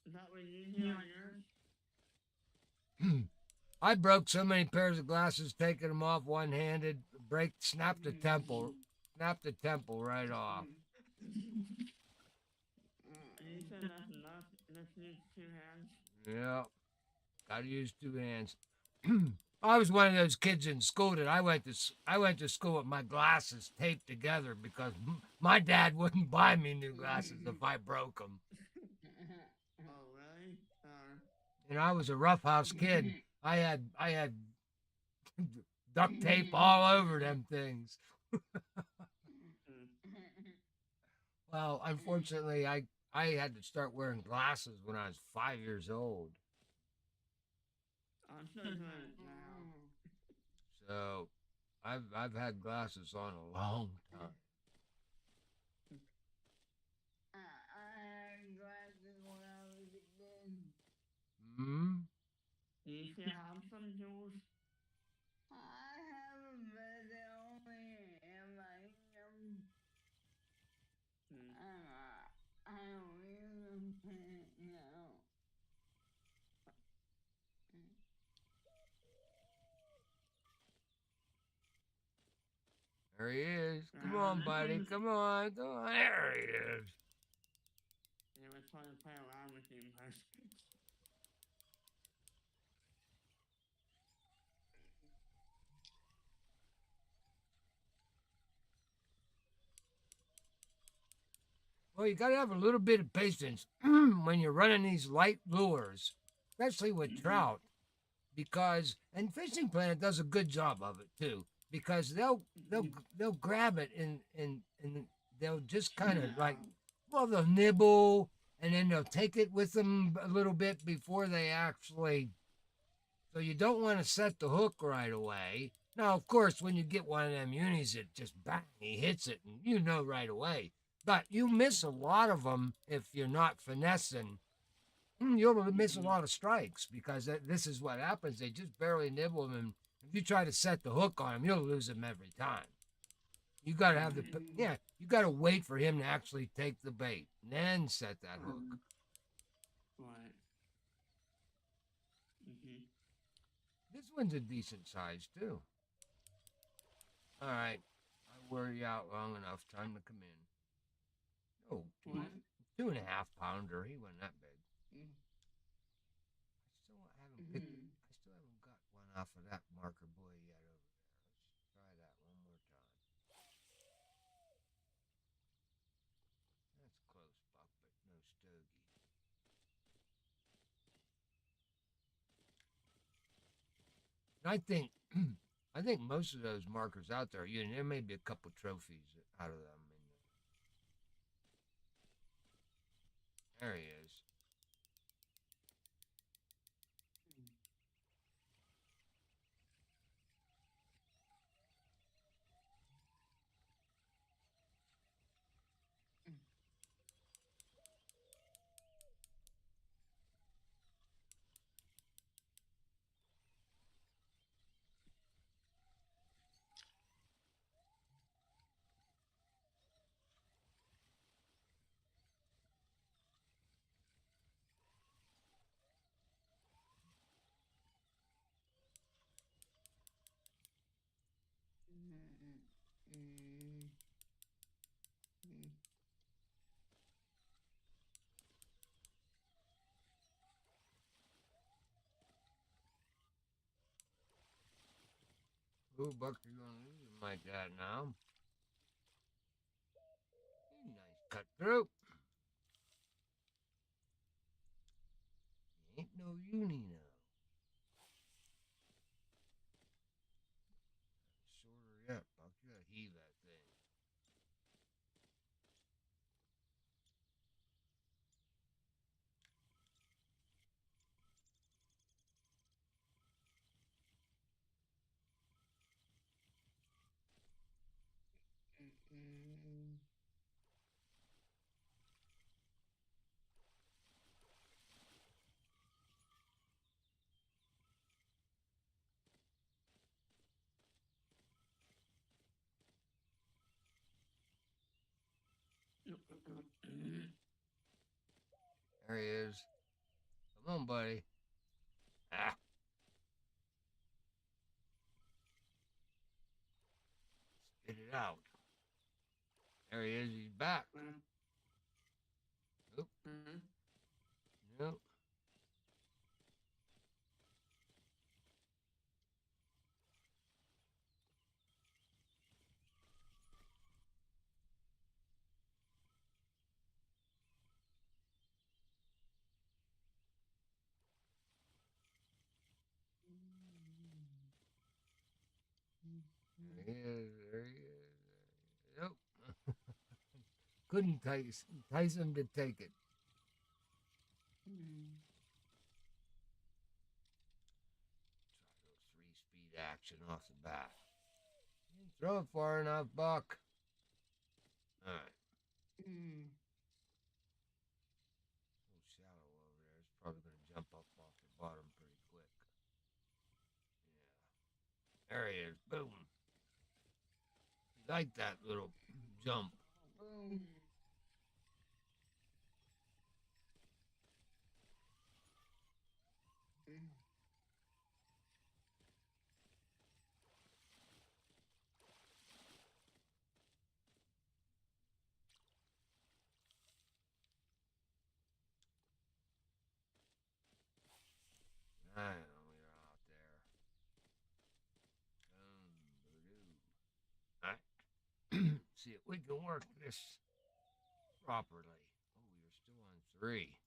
Is that what you do on yours? I broke so many pairs of glasses taking them off one-handed. Snapped the temple right off. And you said that's enough. Let's use two hands. Yeah, gotta use two hands. I was one of those kids in school that I went to school with my glasses taped together because my dad wouldn't buy me new glasses if I broke them. Oh, really? And I was a roughhouse kid. I had duct tape all over them things. Well, unfortunately, I had to start wearing glasses when I was 5 years old. I'm still doing it now. So I've had glasses on a long time. I had glasses when I was a kid. Hmm. Do you still have some jewels? I have a bed only in my hand. I don't use them now. There he is. Come on, buddy. Come on. There he is. It was fun to play around with you, but Well, you got to have a little bit of patience when you're running these light lures, especially with trout, because Fishing Planet does a good job of it too, because they'll grab it and they'll just kind of like, well, they'll nibble and then they'll take it with them a little bit before they actually. So you don't want to set the hook right away. Now, of course, when you get one of them unis, it just bang, he hits it, and you know right away. But you miss a lot of them if you're not finessing. You'll miss a lot of strikes because this is what happens. They just barely nibble them, and if you try to set the hook on them, you'll lose them every time. You got to have you got to wait for him to actually take the bait, and then set that hook. right. This one's a decent size too. All right, I wore you out long enough. Time to come in. Oh, What? 2.5 pounder. He wasn't that big. I still haven't got one off of that marker boy yet over there. Let's try that one more time. That's close, Buck, but no stogie. And I think most of those markers out there, there may be a couple trophies out of them. There he is. Ooh, Buck, you're gonna lose him like that now. Nice cut through. Ain't no uni now. Shorter yet, Buck. You gotta heave that thing. There he is. Come on, buddy. Ah. Spit it out. There he is. He's back. Oop. Nope. There he is. There he is. Nope. Couldn't entice him to take it. Try those 3-speed action off the bat. Didn't throw it far enough, Buck. All right. A little shallow over there. It's probably going to jump up off the bottom pretty quick. Yeah. There he is. Boom. You like that little jump. Boom. I know you're out there. All right. See if we can work this properly. Oh, you're still on 3.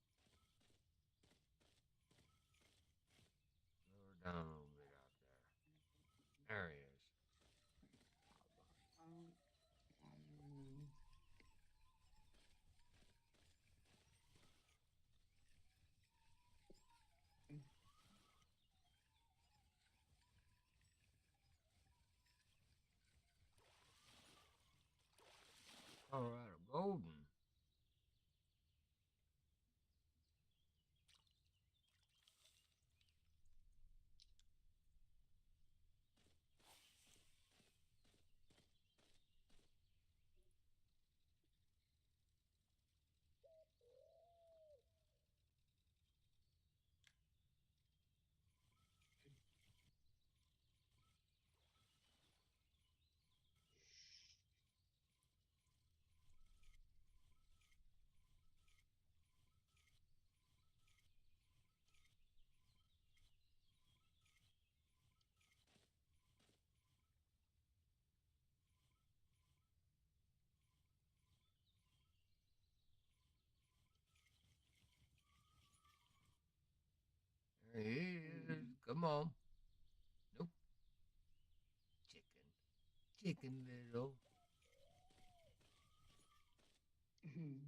Lower down a little bit out there. There he is. Colorado Golden. There he is. Come on. Nope. Chicken. Chicken little. There he is.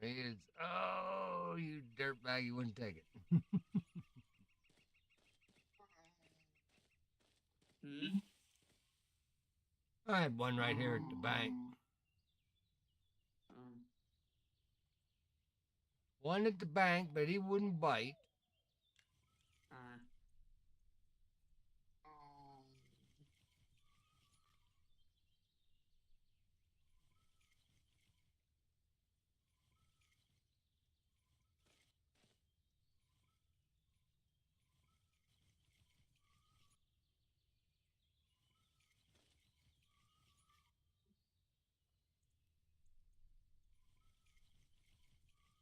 There he is. Oh, you dirtbag. You wouldn't take it. I had one right here at the bank. One at the bank, but he wouldn't bite. Uh, Oh.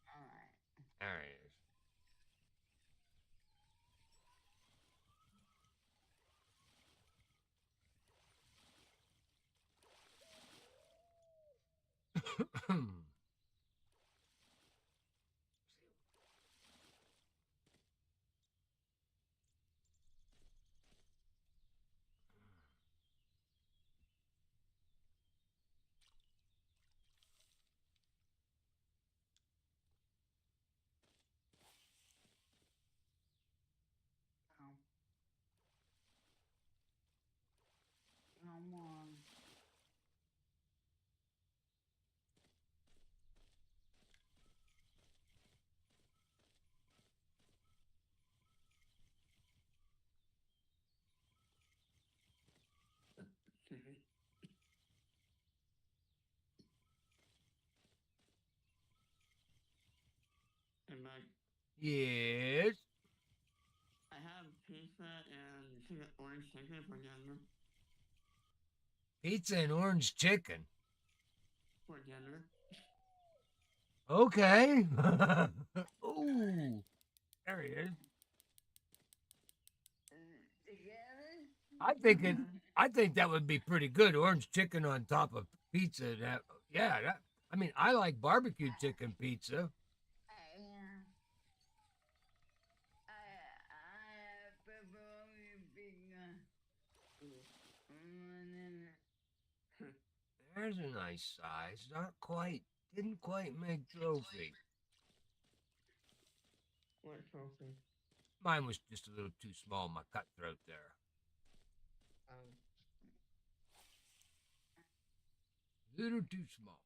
All right. There he is. Come. Come on. and like, Yes. I have pizza and chicken, orange chicken for dinner. Pizza and orange chicken. For dinner. Okay. Ooh. There he is. Together? I think it. I think that would be pretty good. Orange chicken on top of pizza. That. Yeah. That. I mean, I like barbecue chicken pizza. I pepperoni pizza. Ooh. And then There's a nice size. Not quite. Didn't quite make trophy. What trophy? Mine was just a little too small. My cutthroat there. Um, Little too small.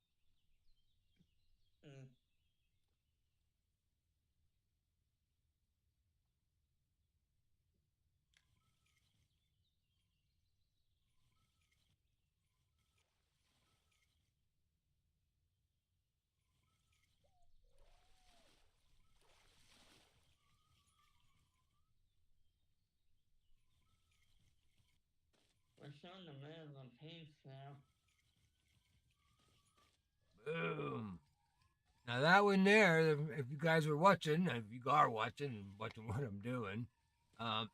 mm. We're showing the man on page now. Boom. Now that one there, if you guys were watching, if you are watching and watching what I'm doing, um,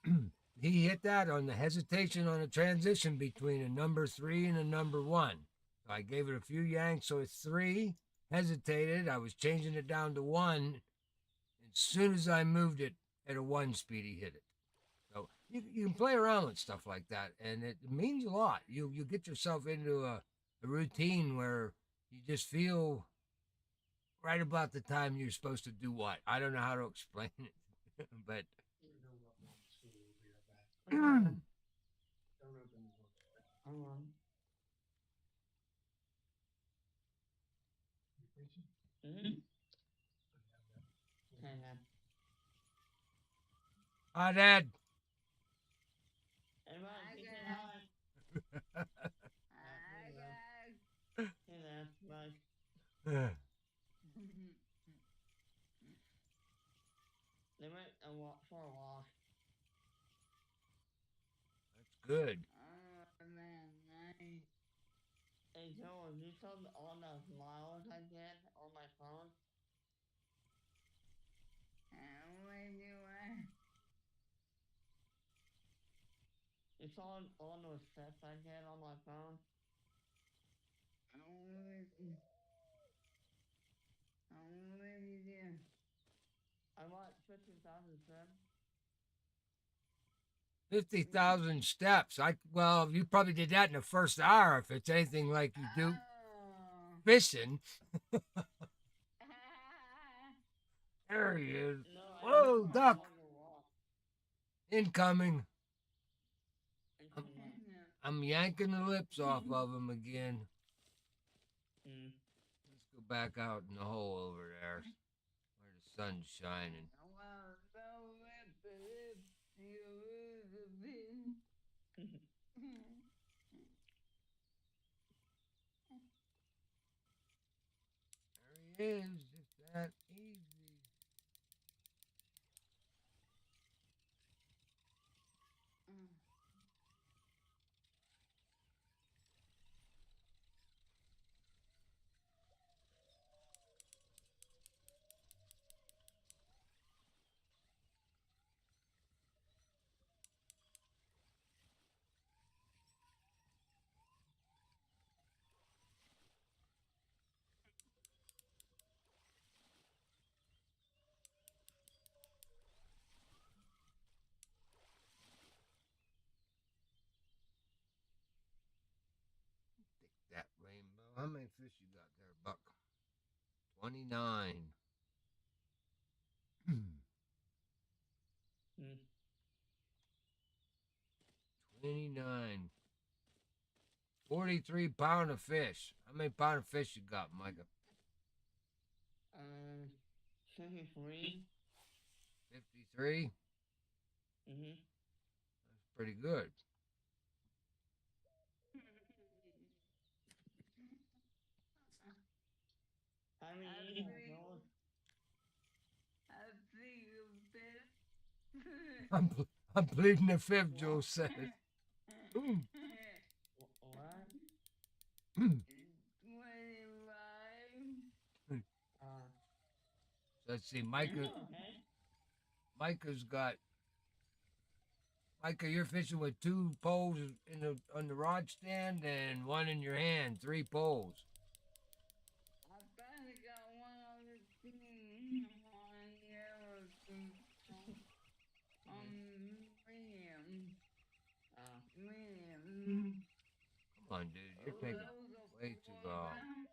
he hit that on the hesitation on a transition between a number 3 and a number 1. So I gave it a few yanks, so it's 3, hesitated. I was changing it down to 1. As soon as I moved it at a 1 speed, he hit it. So you can play around with stuff like that, and it means a lot. You get yourself into a routine where you just feel right about the time you're supposed to do what. I don't know how to explain it, but Hold on. Mm-hmm. Okay, then. hi, Dad. Everybody, I say got. hi. I got. Hey there, bye. That's They went for a walk. good. Oh man, nice. Hey Joe, have you saw all the miles I did on my phone? Where you at? You saw all those steps I did on my phone? Where you do? I want 50,000 steps. 50,000 steps. You probably did that in the first hour if it's anything like you do Oh. fishing. There he is. No, I did Whoa, it on a duck. longer walk. Incoming. Into the map. I'm yanking the lips off of him again. Mm. Let's go back out in the hole over there. Where the sun's shining. Well, so if you lose a bit. There he is, just that easy. That rainbow. How many fish you got there, Buck? 29. 29. 43 pound of fish. How many pound of fish you got, Micah? 53. 53? Mm-hmm. That's pretty good. I mean, I you think, know, I think a bit. I'm pleading the fifth, Joe says. Ooh. what? 25. Uh, Let's see, okay. Micah's got. Micah, you're fishing with 2 poles on the rod stand and one in your hand. 3 poles. I finally got one on the team on yellow medium. Medium. Come on, dude. You're taking That was a way too 4 long. pound.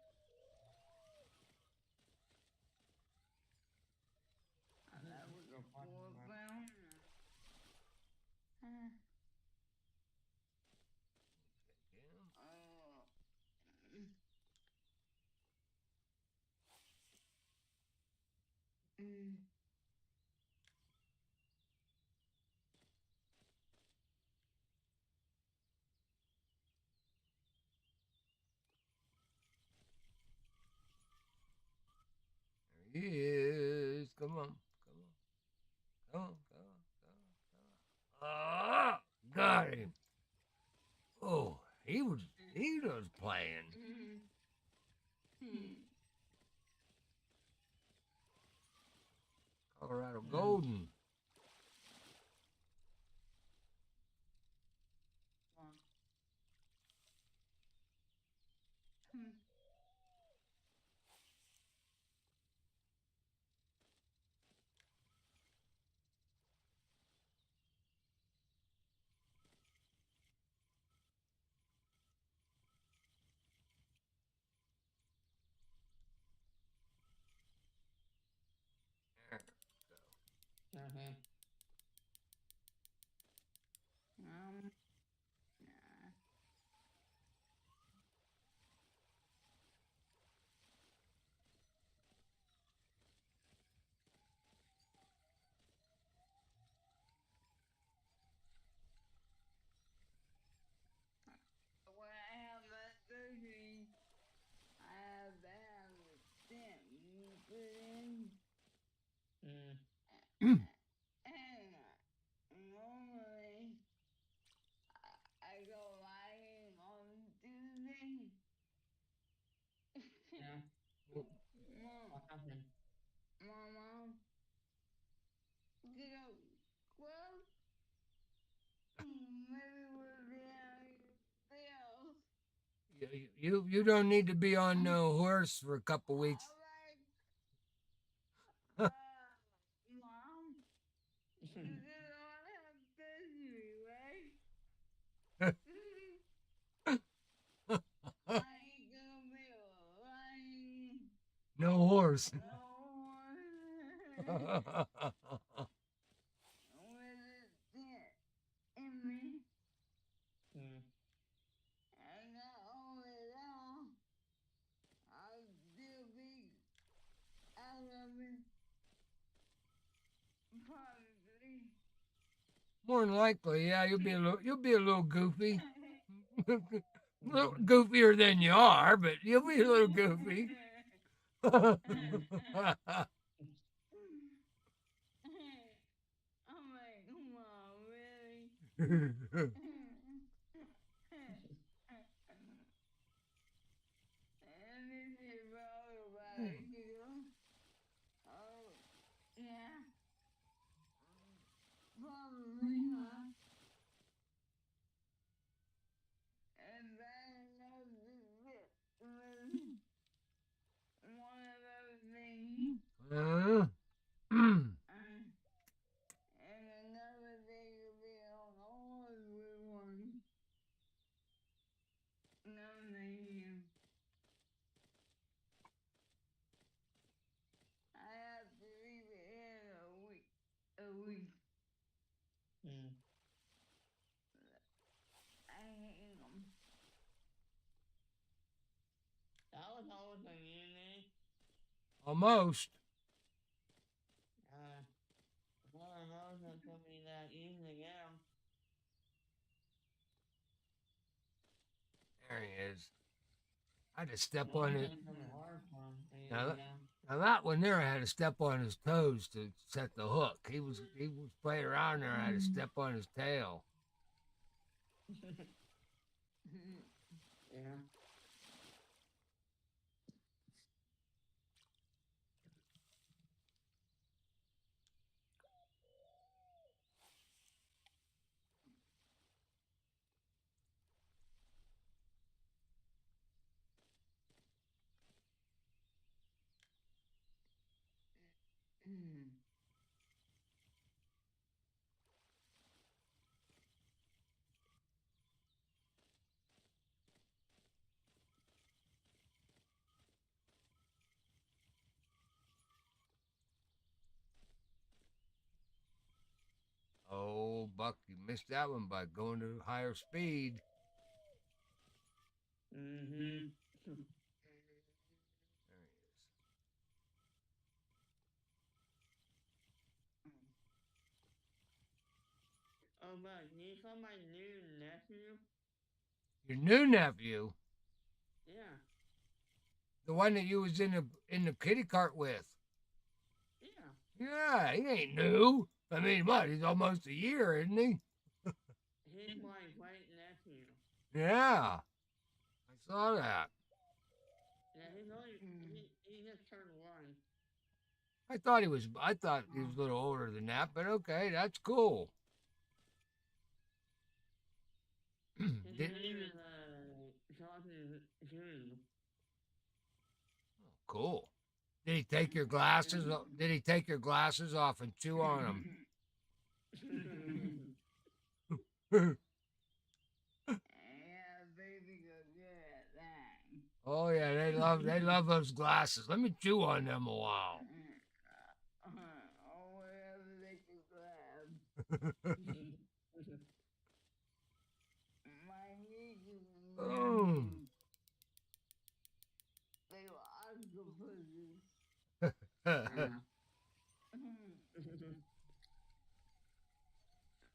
That was a 4 pound. Oh. There he is. Come on. Come on. Come on. Come on. Come on. Ah! Got him. Oh, he was playing. Colorado Golden. There we go. Mm-hmm. Yeah. When I have that surgery, I have to have a stent put in. And normally, I go lying on Tuesday. Yeah. Mom, What happened? Mama, get up. Well, maybe we'll be out of bills. You don't need to be on no horse for a couple weeks. I'm like, Mom, you didn't want to have surgery, right? I ain't gonna be lying. No horse. No one. With it in me. And not only that, I'll still be out of it Probably. More than likely, yeah, you'll be a little goofy. A little goofier than you are, but you'll be a little goofy. I'm like, come on, really? And this is all about you. Oh, yeah. Probably, huh? And then was one of those things. And another thing would be on all with one. No, thank you. I have to leave it here a week. A week. I hate them. That was always a uni. Almost. Well, those are going to be that easy to get them. There he is. I had to step Well, on it's it. going to be hard for them to Now, get them. now that one there, I had to step on his toes to set the hook. He was playing around there. I had to step on his tail. Yeah. Oh, Buck, you missed that one by going to higher speed. Mm-hmm. There he is. Oh, but you saw my new nephew? Your new nephew, Yeah. the one that you was in the kitty cart with. Yeah. Yeah, he ain't new. I mean, what? He's almost a year, isn't he? He's my great nephew. Yeah, I saw that. Yeah, he just turned one. I thought he was. I thought he was a little older than that, but okay, that's cool. His Did, name is Jonathan June. cool. Did he take your glasses? Did he take your glasses off and chew on them? Yeah, baby go good at that. Oh yeah, they love those glasses. Let me chew on them a while. Or whatever they could grab. My nieces and Oh. nephews, they were octopuses.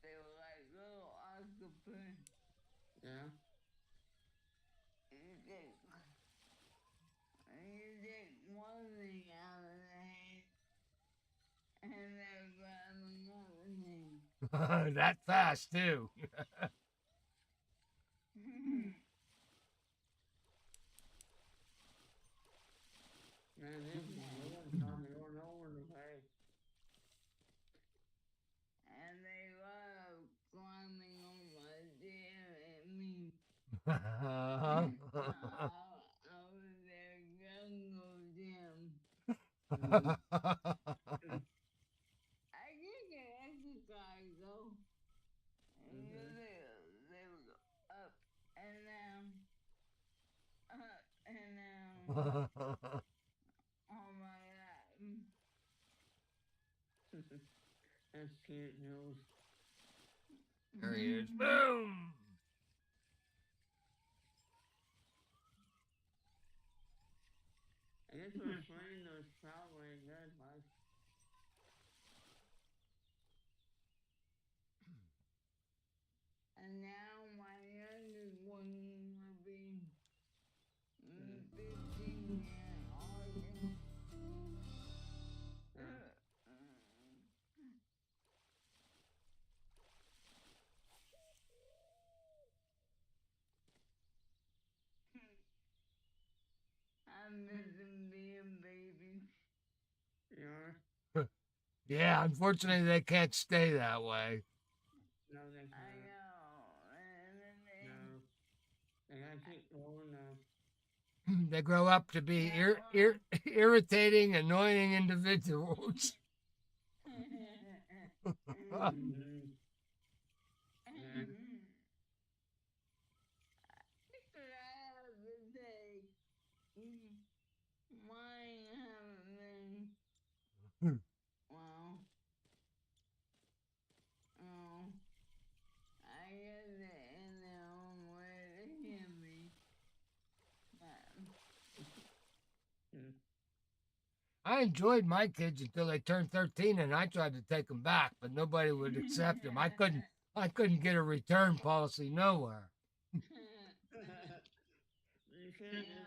They were like little octopus. Yeah. You take one thing out of the hand, and then grab another thing. That fast too. Man, this is one time you don't know where to pay. And they love climbing on my deer at me. Uh-huh. I was their jungle gym. I did get exercise though. They would go up and down, up and down on my lap. That's cute news. There he is. Boom. I guess we're finding those trout really good, bud. And now my youngest one will be 15 in August. I'm missing being babies. Yeah. Yeah, unfortunately, they can't stay that way. No, they I can't. know. And then No. They gotta keep growing up. They grow up to be Yeah, irritating, annoying individuals. Mm-hmm. Yeah. have to say, mine haven't been, well, oh, I guess in their own way they can be. But, Mm. I enjoyed my kids until they turned 13, and I tried to take them back, but nobody would accept them. I couldn't get a return policy nowhere. You can't do that,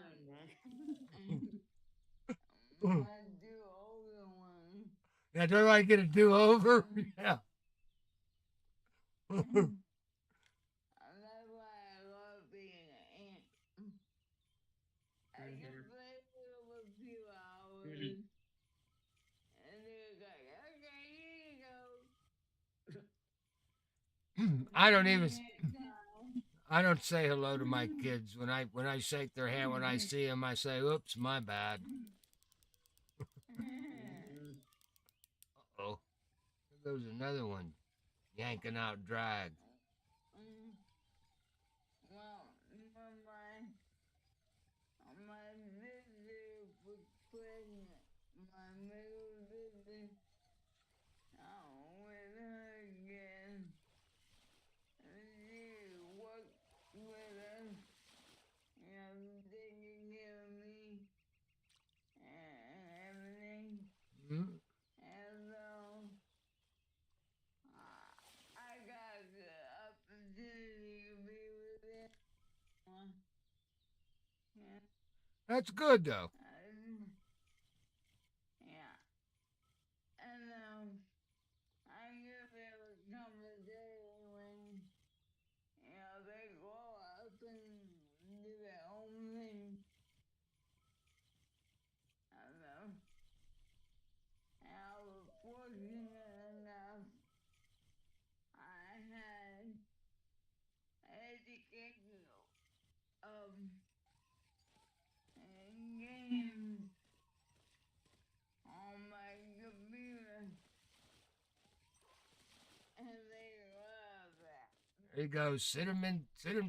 man. my two older ones. Yeah, do I get a do over? Yeah. That's why I love being an aunt. I can play with them a few hours, and they're like, okay, here you go. I don't even. Time. I don't say hello to my kids when I shake their hand when I see them. I say, "Oops, my bad." Mm-hmm. Oh, there goes another one yanking out drag. Well, when my sister was pregnant, my middle sister, with her again, she worked with us, taking care of me and everything. Hmm? And so I got the opportunity to be with them. Yeah. That's good though. Yeah. And I guess there was come a day when, they grow up and do their own thing. I don't know. And I was fortunate enough, I had educational games on my computer, and they love that. There you go. Sit him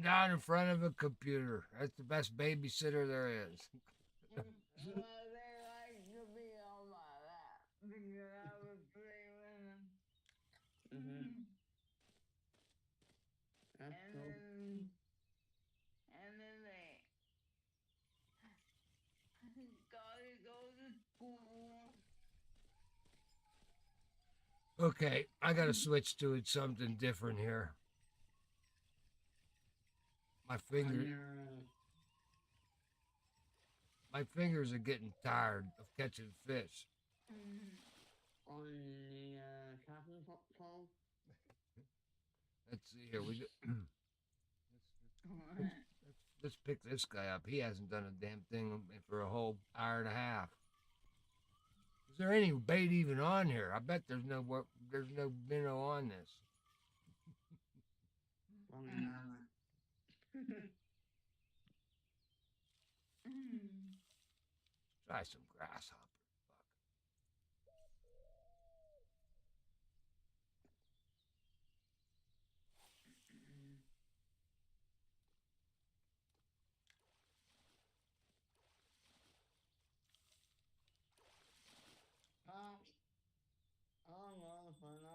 down in front of a computer. That's the best babysitter there is. Well, they like to be on my lap because I would play with them. Mm-hmm. That's And cool. then they gotta go to school. Okay, I gotta switch to it something different here. My finger, On my fingers are getting tired of catching fish. the shopping pole. Let's see here. Let's pick this guy up. He hasn't done a damn thing for a whole hour and a half. Is there any bait even on here? I bet there's no minnow on this. Try some grasshopper. Oh, well, for 9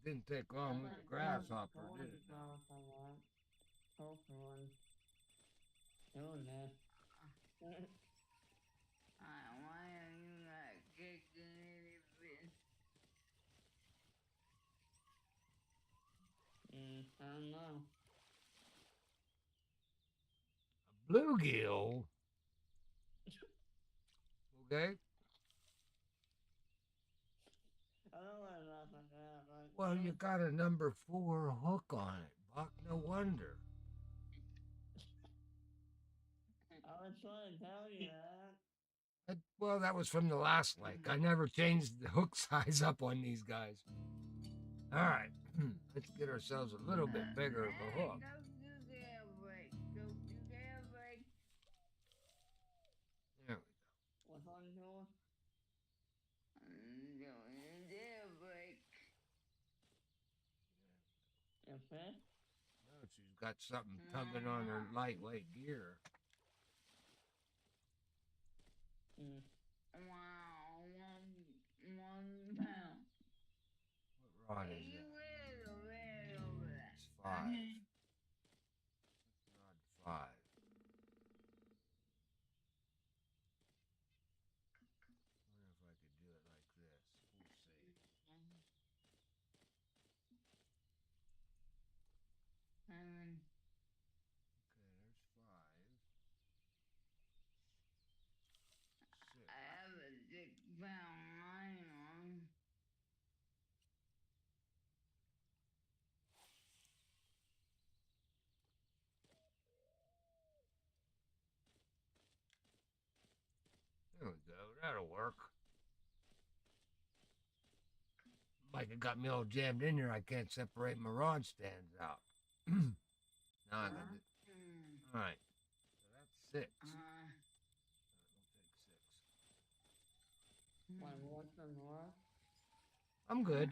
Didn't take long with the grasshopper, did it? Hopefully, doing this. Why are you not kicking any fish? I don't know. Bluegill. Okay. I don't know what else like that, but Well, you got a number 4 hook on it, Buck. No wonder. I was trying to tell you that. Well, that was from the last lake. I never changed the hook size up on these guys. All right. Let's get ourselves a little bit bigger of a hook. Go you get a break. Go you get a break. There we What's on the door? Go you get a break. Your fish? go. Oh, she's got something tugging on her lightweight gear. Wow, 1 pound. What rod is You it? little bit. It's 5. Rod 5. Wonder if I could do it like this. We'll see. And Okay, there's 5. 6. I have a 6 pound line on. There we go. That'll work. Mike got me all jammed in here. I can't separate my rod stands out. Now I got it. All right. So that's 6. We'll take 6. Want to watch some more? I'm good.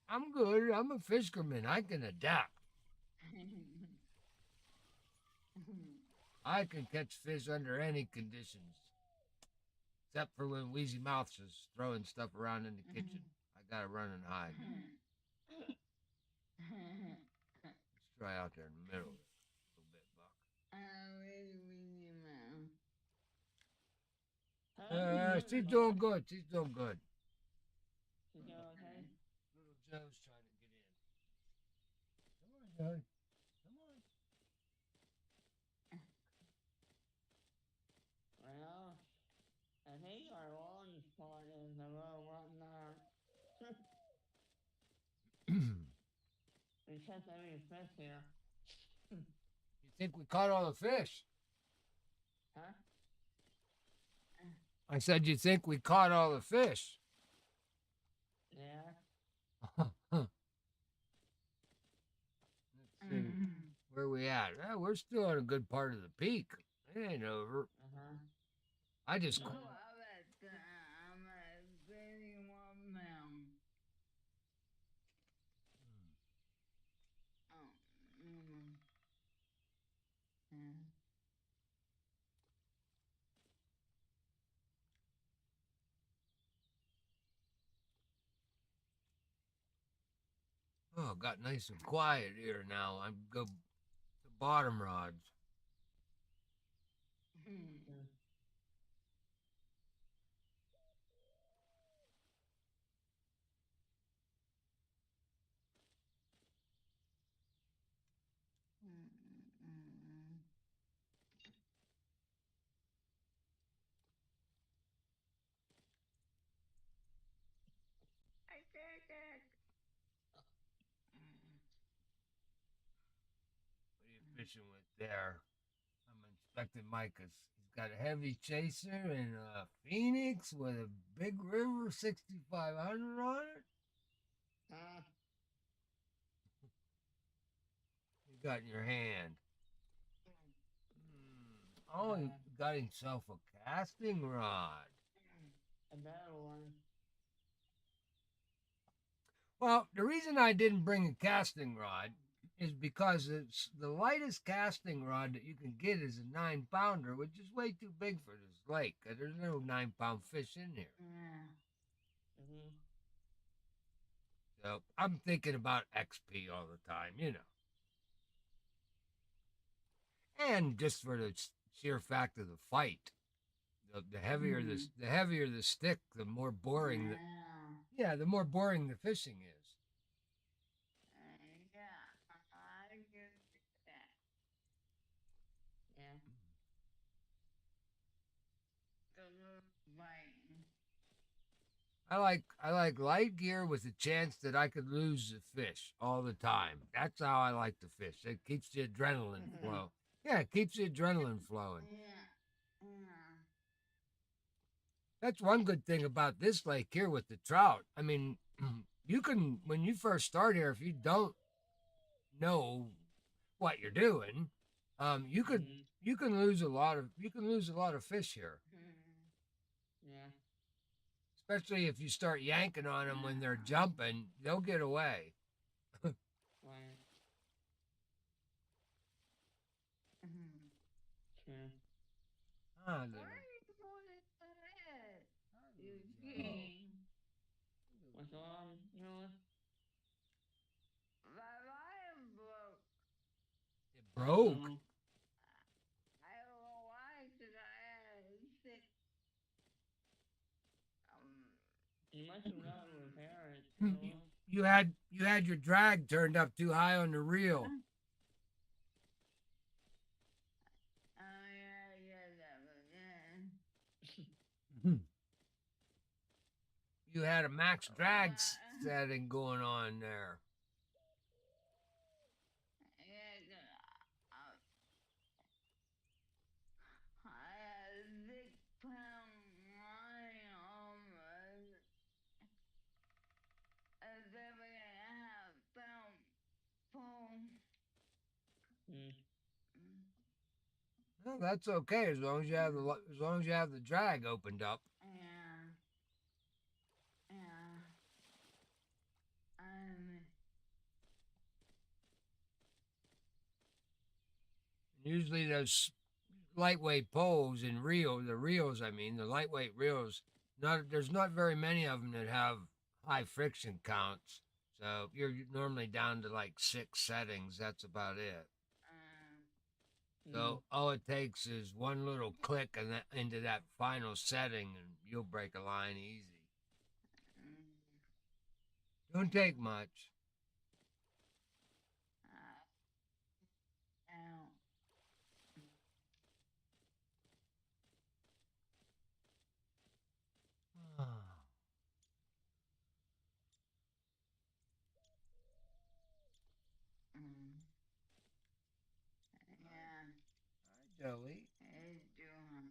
I'm good. I'm a fisherman. I can adapt. I can catch fish under any conditions. Except for when Wheezy Mouth's is throwing stuff around in the kitchen. I gotta run and hide. Let's try out there in the middle a little bit, Buck. She's doing good. She's doing good. You doing okay? Little Joe's trying to get in. Come on, Joey. Come on. Well, I think our lawn spot is a little rotten out. We catch every fish here. You think we caught all the fish? Huh? I said you think we caught all the fish. Yeah. Let's see. Where we at? We're still on a good part of the peak. It ain't over. Uh-huh. I just I'm at 31 pound. got nice and quiet here now. I'm go to bottom rods. What are you fishing with there? I'm inspecting Micah's. He's got a heavy chaser and a Phoenix with a Big River 6500 on it. You got in your hand. Oh, he got himself a casting rod. A better one. Well, the reason I didn't bring a casting rod is because it's the lightest casting rod that you can get is a 9-pounder, which is way too big for this lake. There's no 9-pound fish in here. Mm-hmm. So I'm thinking about XP all the time, you know. And just for the sheer fact of the fight, the heavier the heavier the stick, the more boring the more boring the fishing is. I like light gear with the chance that I could lose the fish all the time. That's how I like to fish. It keeps the adrenaline flow. Yeah, it keeps the adrenaline flowing. Yeah. Yeah. That's one good thing about this lake here with the trout. I mean, you can when you first start here, if you don't know what you're doing, you could Mhm. you can lose a lot of fish here, Yeah. especially if you start yanking on them when they're jumping. They'll get away. Right. Mhm. True. Ah, Why little, are you pulling my head? ah, You little Joe. kidding? What's wrong, Noah? My line broke. It broke. Oh, I don't know why, because I had a sick, um, you must have got to repair it, You, Noah. you had your drag turned up too high on the reel. oh yeah, yeah, that was it. You had a max drag But, setting going on there. yeah, I had a 6 pound line a 7.5 pound pole. Mm. Well, that's okay as long as you have as long as you have the drag opened up. Yeah, yeah. Um, Usually those lightweight poles and the reels, I mean, the lightweight reels, there's not very many of them that have high friction counts. So you're normally down to like 6 settings. That's about it. um, Mm. So all it takes is one little click into that final setting, and you'll break a line easy. mm, Don't take much. ow. Mm, yeah, Hi, Joey. it's doing.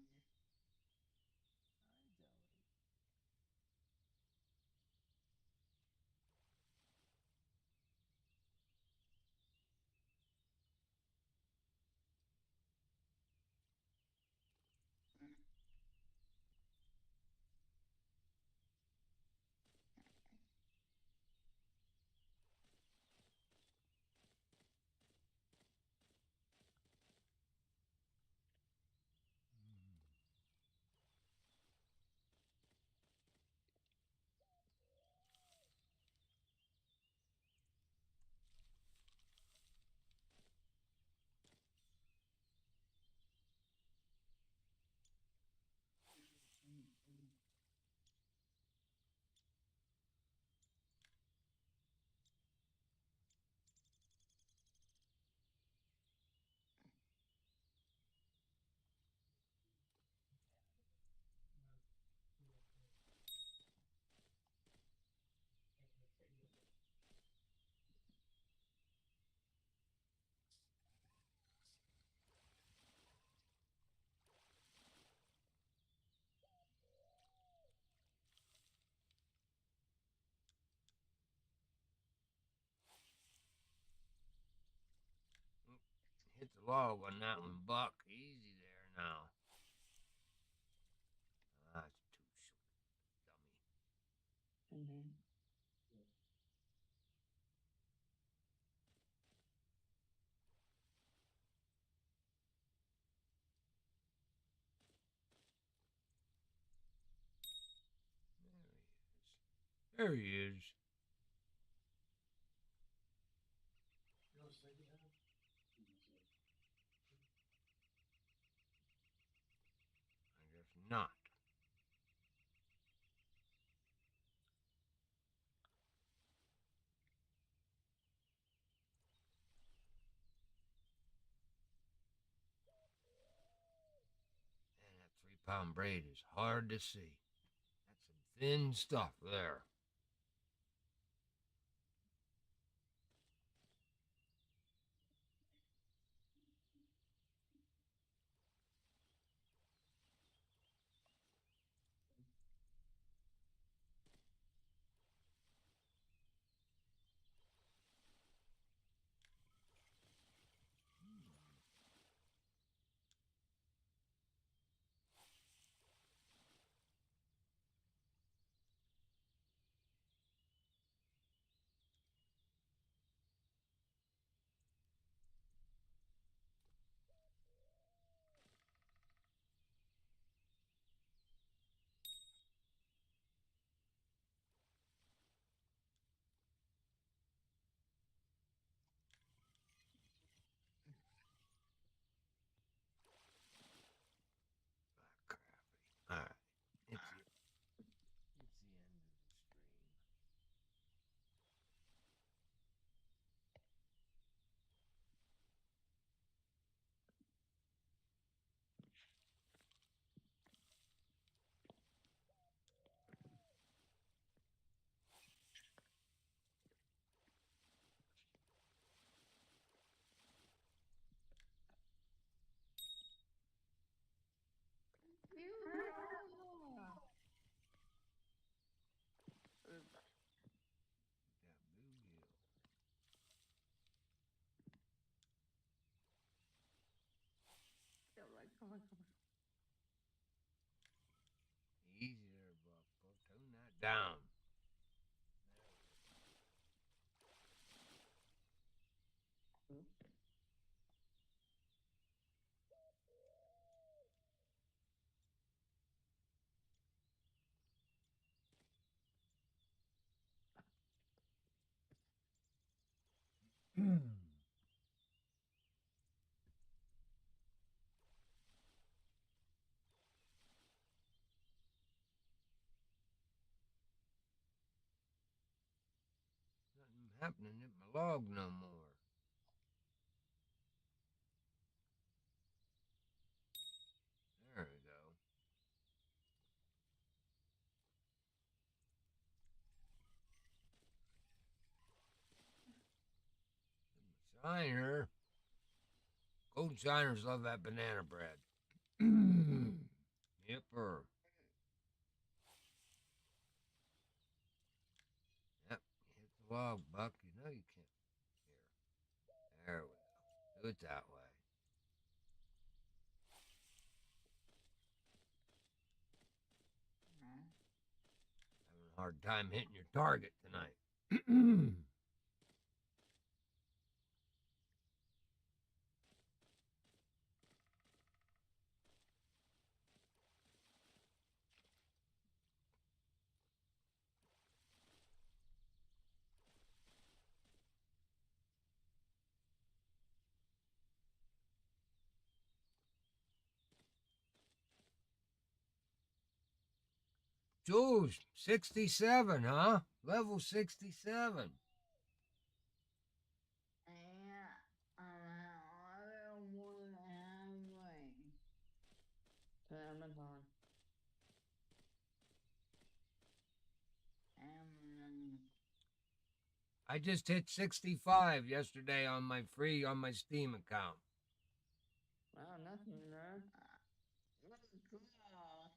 Hit the log on that one, Buck. Easy there now. That's too short, dummy. Mm-hmm. There he is. I guess not. And that 3 pound braid is hard to see. That's some Thin stuff there. All right. It's the end of the stream. Got bluegill. Easy there, Buck. Tone that down. Nothing happening at my log no more. There we go. Shiner. Gold shiners love that banana bread. Yipper. Yep. Hit the log, Buck. You know you can't. Here. There we go. Do it that way. Having a hard time hitting your target tonight. Jules, 67, huh? Level 67. Yeah, I don't want to have Amazon. Amazon. I just hit 65 yesterday on my Steam account. Wow, nothing there. What's it called?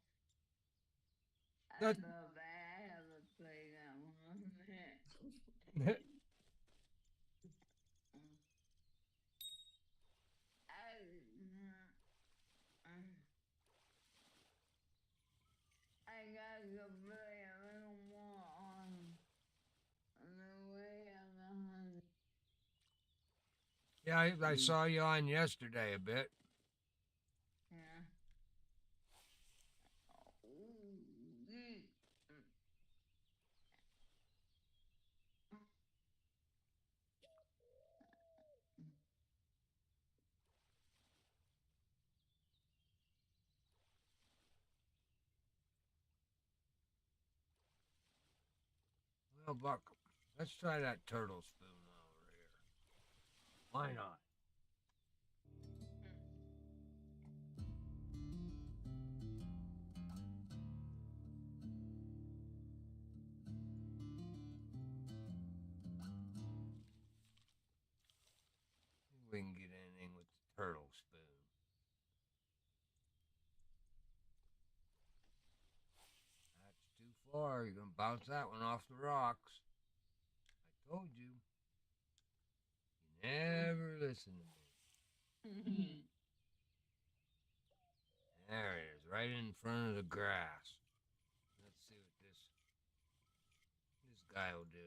I That, love that. I haven't played that one. I gotta go play a little more on the way of the hunt. yeah, I saw you on yesterday a bit. Yeah. Ooh, yeah. Well, Buck, let's try that turtle spoon over here. Why not? far. You're gonna bounce that one off the rocks. I told you. You never listen to me. There it is, right in front of the grass. Let's see what this guy will do.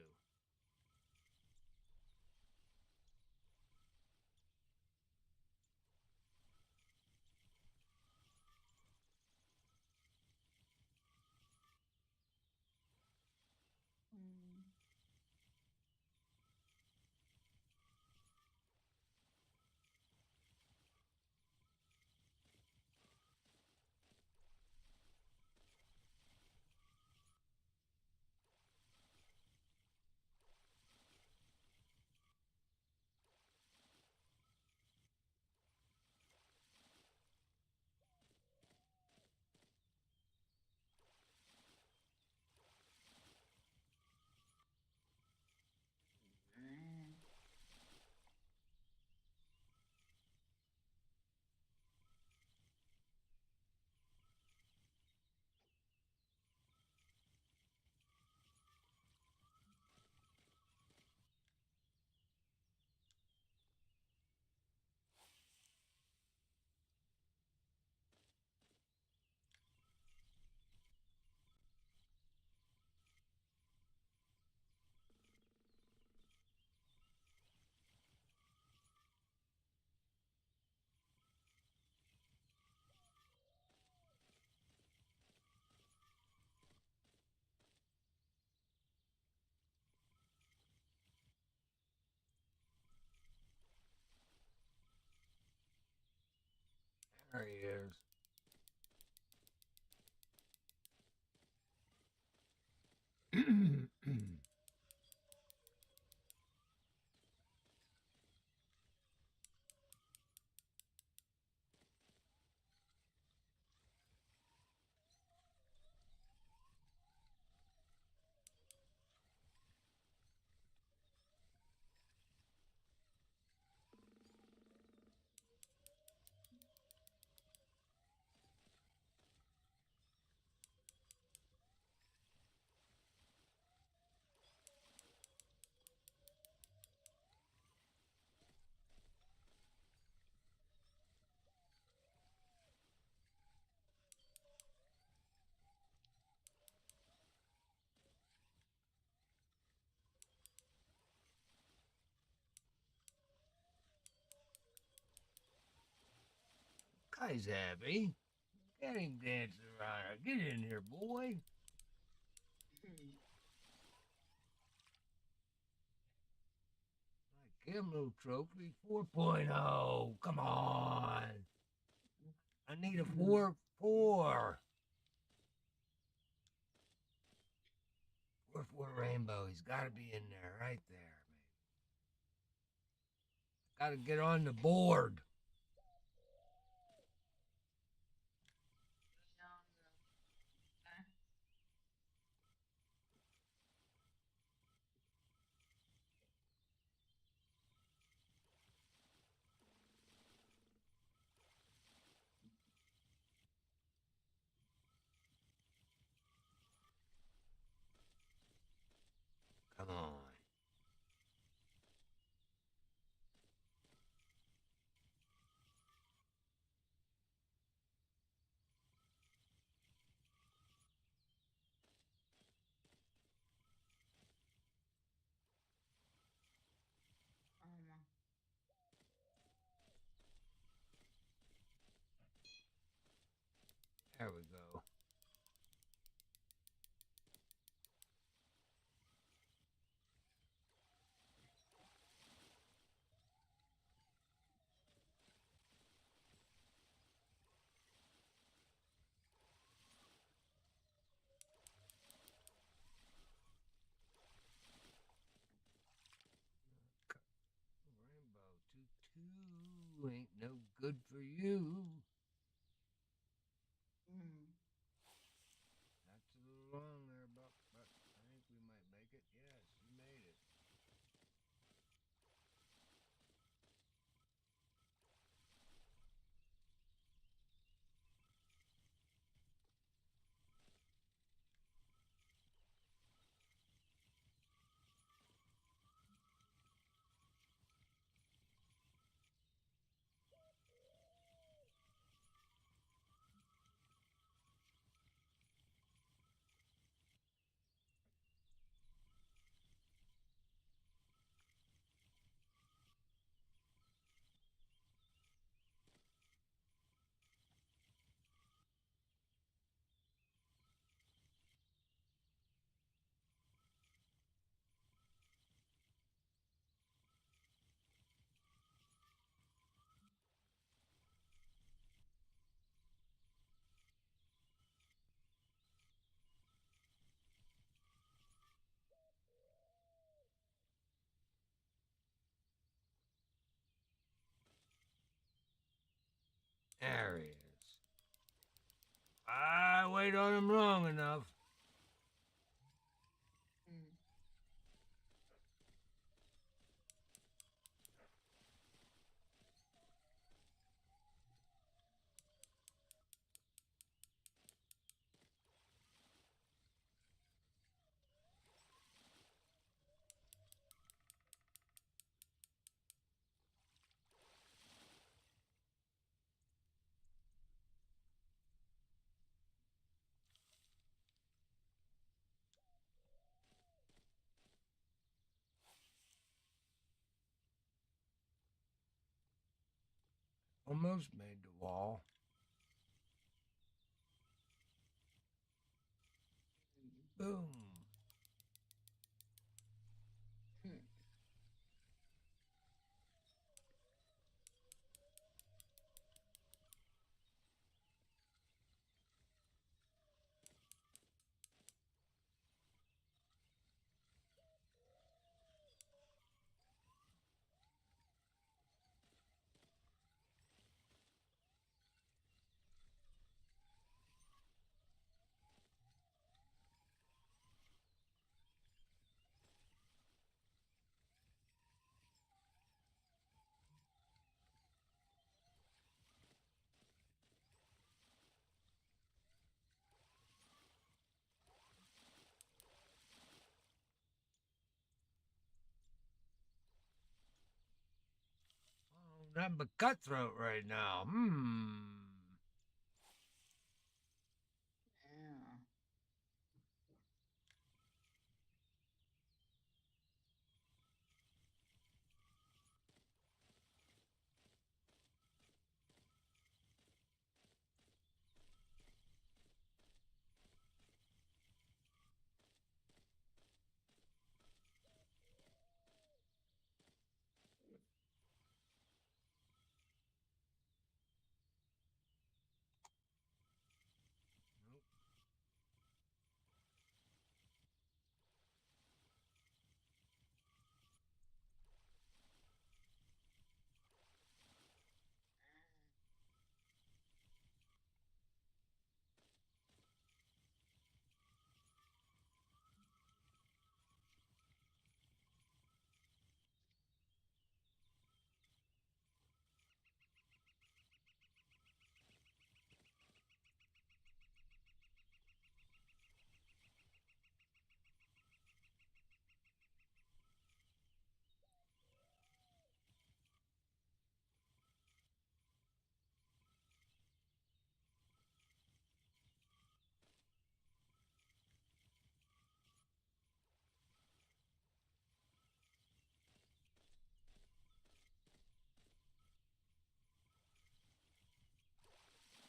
There he is. Guy's happy. Get him dancing around. Get in here, boy. Like him, little trophy. 4.0. Come on. I need a 4-4. 4-4 rainbow. He's got to be in there, right there, man. Got to get on the board. Come on. There we go. Rainbow 2-2 ain't no good for you. That's a little long there, Buck, but I think we might make it. Yes, you made it. There he is. I wait on him long enough. Mm. Almost made the wall. Boom. Mm. Oh, nothing but cutthroat right now. Yeah.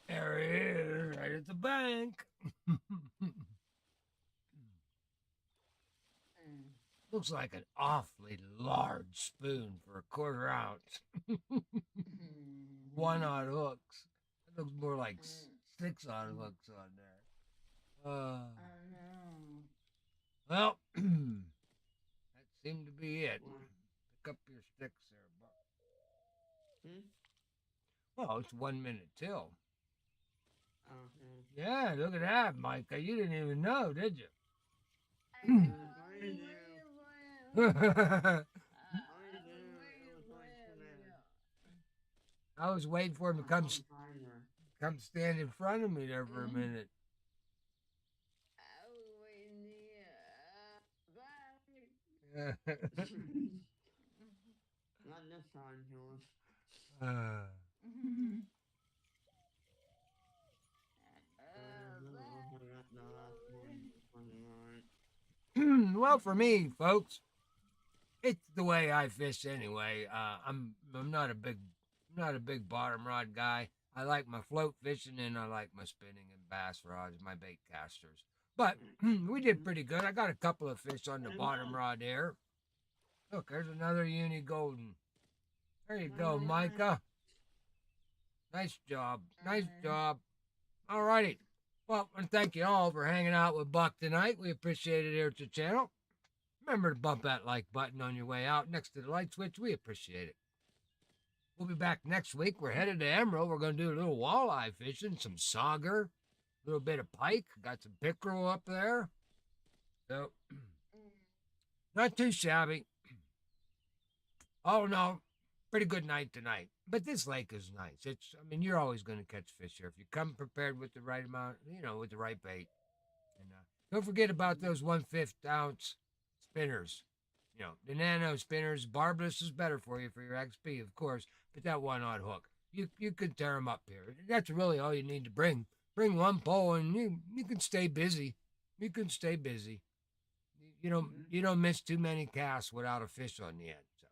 There he is, right at the bank. Mm. Looks like an awfully large spoon for a quarter ounce. One odd hooks. It looks more like Mm. 6 odd hooks on there. I know. Well, that seemed to be it. What? Pick up your sticks there, Buck. Hmm? Well, it's 1 minute till. Okay. Yeah, look at that, Micah. You didn't even know, did you? I was I waiting knew. for you. I I I was knew it waiting was for like 2 you. minutes. was waiting for him to I saw the timer. come stand in front of me there for a Mm. minute. I was waiting to hear back. Not this time, George. uh, Never forget the last one. well, for me, folks, it's the way I fish anyway. I'm not a big bottom rod guy. I like my float fishing and I like my spinning and bass rods, my bait casters. But we did pretty good. I got a couple of fish on the bottom rod there. Look, there's another uni golden. There you go, Micah. Nice job. Nice job. All righty. Well, and thank you all for hanging out with Buck tonight. We appreciate it here at the channel. Remember to bump that like button on your way out next to the light switch. We appreciate it. We'll be back next week. We're headed to Emerald. We're going to do a little walleye fishing, some sauger, a little bit of pike. Got some pickerel up there. So, not too shabby. Oh, no. Pretty good night tonight. But this lake is nice. You're always going to catch fish here if you come prepared with the right amount, with the right bait. And don't forget about those 1/5 ounce spinners. The nano spinners. Barbless is better for you for your XP, of course. But that 1/0 hook, you can tear them up here. That's really all you need to bring. Bring one pole and you can stay busy. You can stay busy. You don't miss too many casts without a fish on the end. So,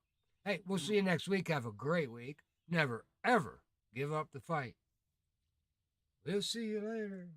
hey, we'll see you next week. Have a great week. Never, ever give up the fight. We'll see you later.